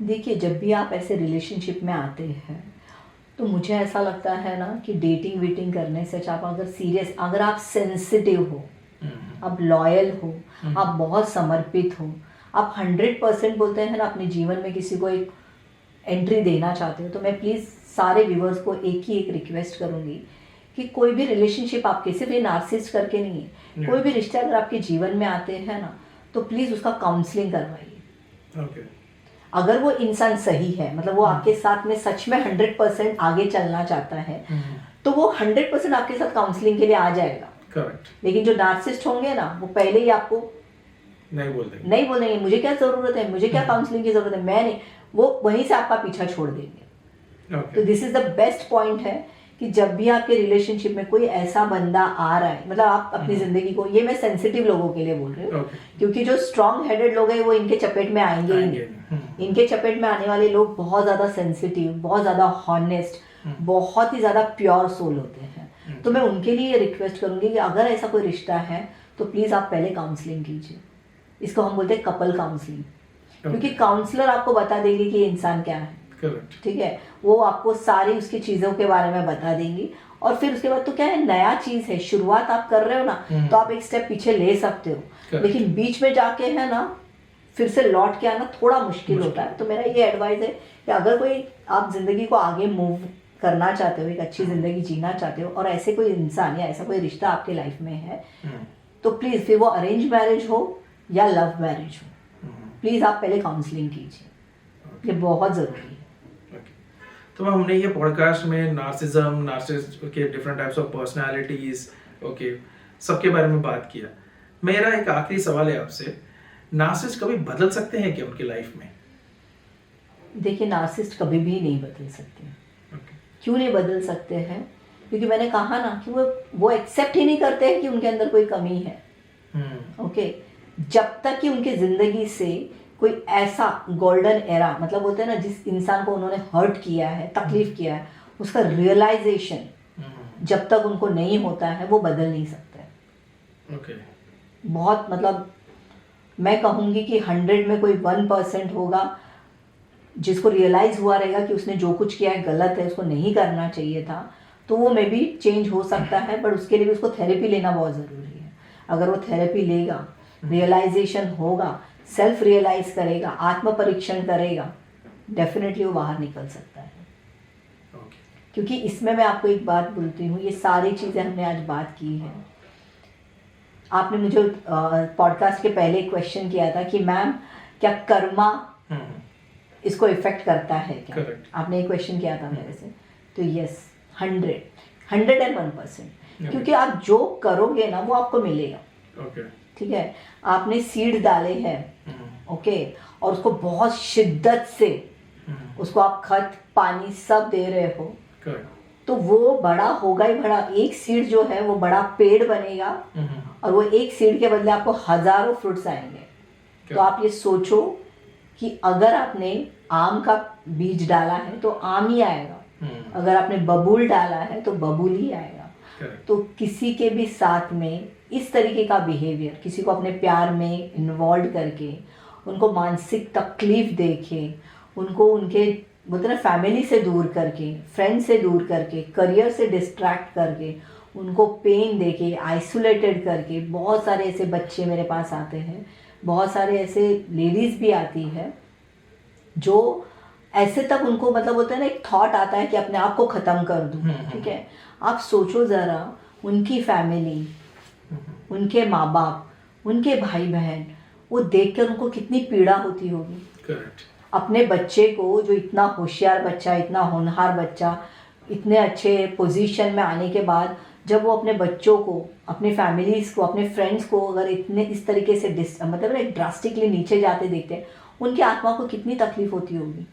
देखिए, जब भी आप ऐसे रिलेशनशिप में आते हैं तो मुझे ऐसा लगता है ना कि डेटिंग वीटिंग करने से अच्छा, आप अगर सीरियस, अगर आप सेंसिटिव हो, आप लॉयल हो, आप बहुत समर्पित हो, आप 100% बोलते हैं ना अपने जीवन में किसी को एक एंट्री देना चाहते हो, तो मैं प्लीज़ सारे व्यूवर्स को एक ही एक रिक्वेस्ट करूँगी कि कोई भी रिलेशनशिप आपके, सिर्फ ये नार्सिसिस्ट करके नहीं है, कोई भी रिश्ते अगर आपके जीवन में आते हैं ना, तो प्लीज़ उसका काउंसलिंग करवाइए। अगर वो इंसान सही है, मतलब वो आपके साथ में सच में 100% आगे चलना चाहता है, तो वो 100% आपके साथ काउंसलिंग के लिए आ जाएगा। करेक्ट। लेकिन जो नार्सिसिस्ट होंगे ना, वो पहले ही आपको नहीं बोलेंगे मुझे क्या ज़रूरत है, मुझे क्या काउंसलिंग की ज़रूरत है, मैं नहीं, वो वहीं से आपका पीछा छोड़ देंगे। तो this is the best point है कि जब भी आपके रिलेशनशिप में कोई ऐसा बंदा आ रहा है, मतलब आप अपनी ज़िंदगी को, ये मैं सेंसिटिव लोगों के लिए बोल रही हूँ, क्योंकि जो स्ट्रॉन्ग हेडेड लोग हैं वो इनके चपेट में आएंगे ही नहीं। इनके चपेट में आने वाले लोग बहुत ज़्यादा सेंसिटिव, बहुत ज़्यादा हॉनेस्ट, बहुत ही ज़्यादा प्योर सोल होते हैं। तो मैं उनके लिए रिक्वेस्ट करूँगी कि अगर ऐसा कोई रिश्ता है तो प्लीज़ आप पहले काउंसलिंग कीजिए। इसको हम बोलते हैं कपल काउंसलिंग, क्योंकि काउंसलर आपको बता देंगे कि ये इंसान क्या है। ठीक है, वो आपको सारी उसकी चीज़ों के बारे में बता देंगी, और फिर उसके बाद तो क्या है, नया चीज़ है, शुरुआत आप कर रहे हो ना, तो आप एक स्टेप पीछे ले सकते हो, लेकिन बीच में जाके है ना फिर से लौट के आना थोड़ा मुश्किल होता है। तो मेरा ये एडवाइस है कि अगर कोई आप जिंदगी को आगे मूव करना चाहते हो, एक अच्छी जिंदगी जीना चाहते हो, और ऐसे कोई इंसान या ऐसा कोई रिश्ता आपके लाइफ में है, तो प्लीज़, फिर वो अरेंज मैरिज हो या लव मैरिज हो, प्लीज़ आप पहले काउंसलिंग कीजिए, ये बहुत ज़रूरी है। तो हमने ये पॉडकास्ट में नार्सिसिज्म के डिफरेंट टाइप्स ऑफ पर्सनालिटीज, सबके बारे में बात किया। मेरा एक आखिरी सवाल है आपसे, नार्सिसिस्ट कभी बदल सकते हैं क्या उनकी लाइफ में? देखिए, नार्सिसिस्ट कभी भी नहीं बदल सकते। क्यों नहीं बदल सकते हैं? क्योंकि मैंने कहा ना कि वो एक्सेप्ट ही नहीं करते हैं कि उनके अंदर कोई कमी है। जब तक कि उनकी जिंदगी से कोई ऐसा गोल्डन एरा, मतलब होता है ना, जिस इंसान को उन्होंने हर्ट किया है, तकलीफ किया है, उसका रियलाइजेशन जब तक उनको नहीं होता है, वो बदल नहीं सकते। बहुत, मतलब मैं कहूँगी कि 100 में कोई 1% होगा जिसको रियलाइज हुआ रहेगा कि उसने जो कुछ किया है गलत है, उसको नहीं करना चाहिए था, तो वो मे बी चेंज हो सकता है, बट उसके लिए भी उसको थेरेपी लेना बहुत ज़रूरी है। अगर वो थेरेपी लेगा, रियलाइजेशन होगा, सेल्फ रियलाइज करेगा, आत्म परीक्षण करेगा, डेफिनेटली वो बाहर निकल सकता है। क्योंकि इसमें मैं आपको एक बात बोलती हूँ, ये सारी चीज़ें हमने आज बात की है। आपने मुझे पॉडकास्ट के पहले क्वेश्चन किया था कि मैम क्या कर्मा इसको इफेक्ट करता है क्या? Correct. आपने एक क्वेश्चन किया था मेरे से, तो यस, 101%, क्योंकि आप जो करोगे ना वो आपको मिलेगा। ठीक है, आपने सीड डाले हैं, और उसको बहुत शिद्दत से उसको आप खत पानी सब दे रहे हो, तो वो बड़ा होगा ही बड़ा। एक सीड जो है वो बड़ा पेड़ बनेगा, और वो एक सीड के बदले आपको हजारों फ्रूट्स आएंगे। तो आप ये सोचो कि अगर आपने आम का बीज डाला है तो आम ही आएगा, अगर आपने बबूल डाला है तो बबूल ही आएगा। तो किसी के भी साथ में इस तरीके का बिहेवियर, किसी को अपने प्यार में इन्वॉल्व करके, उनको मानसिक तकलीफ देके, उनको उनके बोलते ना फैमिली से दूर करके, फ्रेंड से दूर करके, करियर से डिस्ट्रैक्ट करके, उनको पेन देके, आइसोलेटेड करके, बहुत सारे ऐसे बच्चे मेरे पास आते हैं बहुत सारे ऐसे लेडीज़ भी आती है जो ऐसे तक उनको मतलब होता है ना, एक थॉट आता है कि अपने आप को ख़त्म कर दूँ। ठीक है, आप सोचो ज़रा, उनकी फैमिली, उनके माँ बाप, उनके भाई बहन, वो देखकर उनको कितनी पीड़ा होती होगी। करेक्ट। अपने बच्चे को, जो इतना होशियार बच्चा, इतना होनहार बच्चा, इतने अच्छे पोजीशन में आने के बाद, जब वो अपने बच्चों को, अपने फैमिलीज़ को, अपने फ्रेंड्स को अगर इतने इस तरीके से मतलब ना ड्रास्टिकली नीचे जाते देखते हैं, उनकी आत्मा को कितनी तकलीफ होती होगी।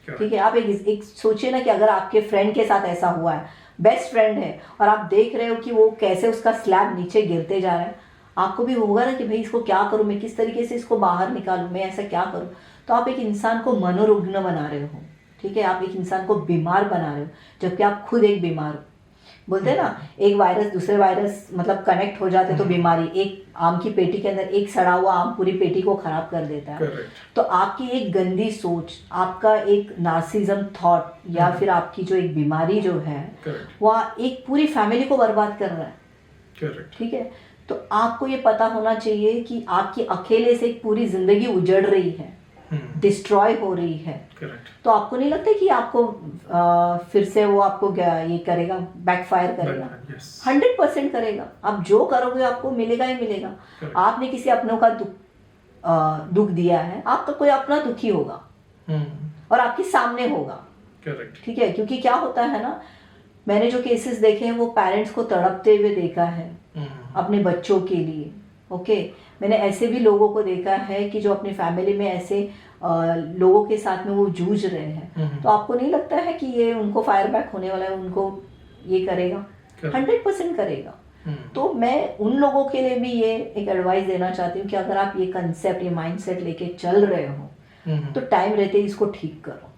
ठीक है, आप एक सोचिए ना कि अगर आपके फ्रेंड के साथ ऐसा हुआ है, बेस्ट फ्रेंड है, और आप देख रहे हो कि वो कैसे उसका स्लैब नीचे गिरते जा रहा है, आपको भी होगा ना कि भाई इसको क्या करूँ मैं, किस तरीके से इसको बाहर निकालूँ, मैं ऐसा क्या करूँ। तो आप एक इंसान को मनोरुग्ण बना रहे हो। ठीक है, आप एक इंसान को बीमार बना रहे हो, जबकि आप खुद एक बीमार हो। बोलते हैं ना, एक वायरस दूसरे वायरस मतलब कनेक्ट हो जाते तो बीमारी, एक आम की पेटी के अंदर एक सड़ा हुआ आम पूरी पेटी को खराब कर देता है। तो आपकी एक गंदी सोच, आपका एक नार्सिज्म थॉट, या फिर आपकी जो एक बीमारी जो है, वह एक पूरी फैमिली को बर्बाद कर रहा है। ठीक है, तो आपको ये पता होना चाहिए कि आपकी अकेले से एक पूरी जिंदगी उजड़ रही है, डिस्ट्रॉय हो रही है। तो आपको नहीं लगता कि आपको फिर से वो आपको ये करेगा, बैकफायर करेगा? 100% करेगा। आप जो करोगे आपको मिलेगा ही मिलेगा। आपने किसी अपनों का दुख दिया है, आपका कोई अपना दुखी होगा और आपके सामने होगा। ठीक है, क्योंकि क्या होता है ना, मैंने जो केसेस देखे हैं वो पेरेंट्स को तड़पते हुए देखा है अपने बच्चों के लिए। ओके, मैंने ऐसे भी लोगों को देखा है कि जो अपनी फैमिली में ऐसे लोगों के साथ में वो जूझ रहे हैं। तो आपको नहीं लगता है कि ये उनको फायर बैक होने वाला है, उनको ये करेगा? 100% करेगा। तो मैं उन लोगों के लिए भी ये एक एडवाइस देना चाहती हूँ कि अगर आप ये कंसेप्ट, ये माइंडसेट लेके चल रहे हो तो टाइम रहते ही इसको ठीक करो।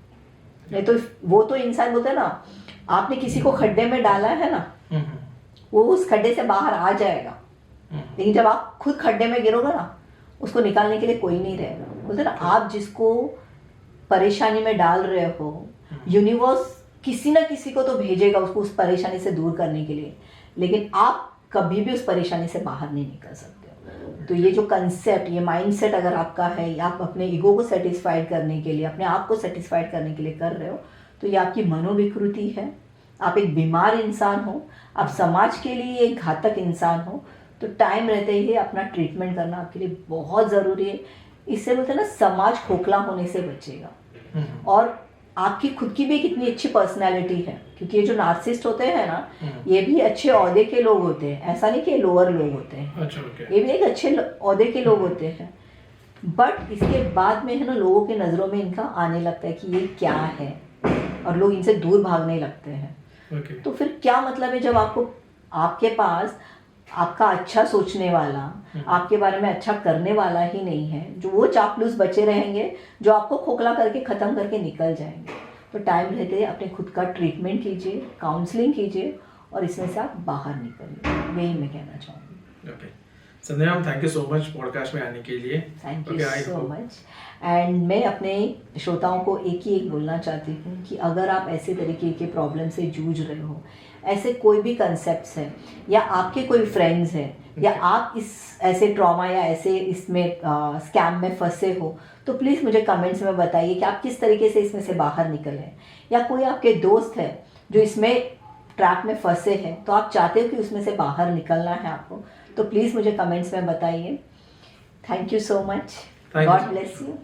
नहीं तो वो तो इंसान बोलते हैं ना, आपने किसी को खड्डे में डाला है ना, वो उस खड्डे से बाहर आ जाएगा, लेकिन जब आप खुद खड्डे में गिरोगे ना, उसको निकालने के लिए कोई नहीं रहेगा। बोलते ना, आप जिसको परेशानी में डाल रहे हो, यूनिवर्स किसी ना किसी को तो भेजेगा उसको उस परेशानी से दूर करने के लिए, लेकिन आप कभी भी उस परेशानी से बाहर नहीं निकल सकते हो। तो ये जो कंसेप्ट, ये माइंडसेट अगर आपका है, या आप अपने ईगो को सेटिस्फाइड करने के लिए, अपने आप को सेटिस्फाइड करने के लिए कर रहे हो, तो ये आपकी मनोविकृति है। आप एक बीमार इंसान हो, आप समाज के लिए एक घातक इंसान हो। तो टाइम रहते ही अपना ट्रीटमेंट करना आपके लिए बहुत ज़रूरी है। इससे बोलते हैं ना, समाज खोखला होने से बचेगा। और आपकी खुद की भी कितनी अच्छी पर्सनैलिटी है, क्योंकि ये जो नार्सिसिस्ट होते हैं ना, ये भी अच्छे ओहदे के लोग होते हैं, ऐसा नहीं कि लोअर लोग होते हैं। अच्छा, okay. ये भी एक अच्छे ओहदे के लोग होते हैं, बट इसके बाद में है ना, लोगों की नज़रों में इनका आने लगता है कि ये क्या है, और लोग इनसे दूर भागने लगते हैं। Okay. तो फिर क्या मतलब है, जब आपके पास आपका अच्छा सोचने वाला, आपके बारे में अच्छा करने वाला ही नहीं है, जो वो चापलूस बचे रहेंगे जो आपको खोखला करके ख़त्म करके निकल जाएंगे। तो टाइम रहते अपने खुद का ट्रीटमेंट कीजिए, काउंसलिंग कीजिए, और इसमें से आप बाहर निकलिए। यही मैं कहना चाहूँगी। Okay Sandhya ma'am, thank you so much podcast में आने के लिए। Thank you so much. And मैं अपने श्रोताओं को एक बोलना चाहती हूँ कि अगर आप ऐसे तरीके के प्रॉब्लम से जूझ रहे हो, ऐसे कोई भी कंसेप्ट्स हैं, या आपके कोई फ्रेंड्स हैं, या आप इस ऐसे ट्रॉमा या ऐसे इसमें स्कैम में फंसे हो, तो प्लीज़ मुझे कमेंट्स में बताइए कि आप किस तरीके से इसमें से बाहर निकले। या कोई आपके दोस्त है जो इसमें ट्रैप में फंसे हैं, तो आप चाहते हो कि उसमें से बाहर निकलना है आपको, तो प्लीज़ मुझे कमेंट्स में बताइए। Thank you so much. God bless you.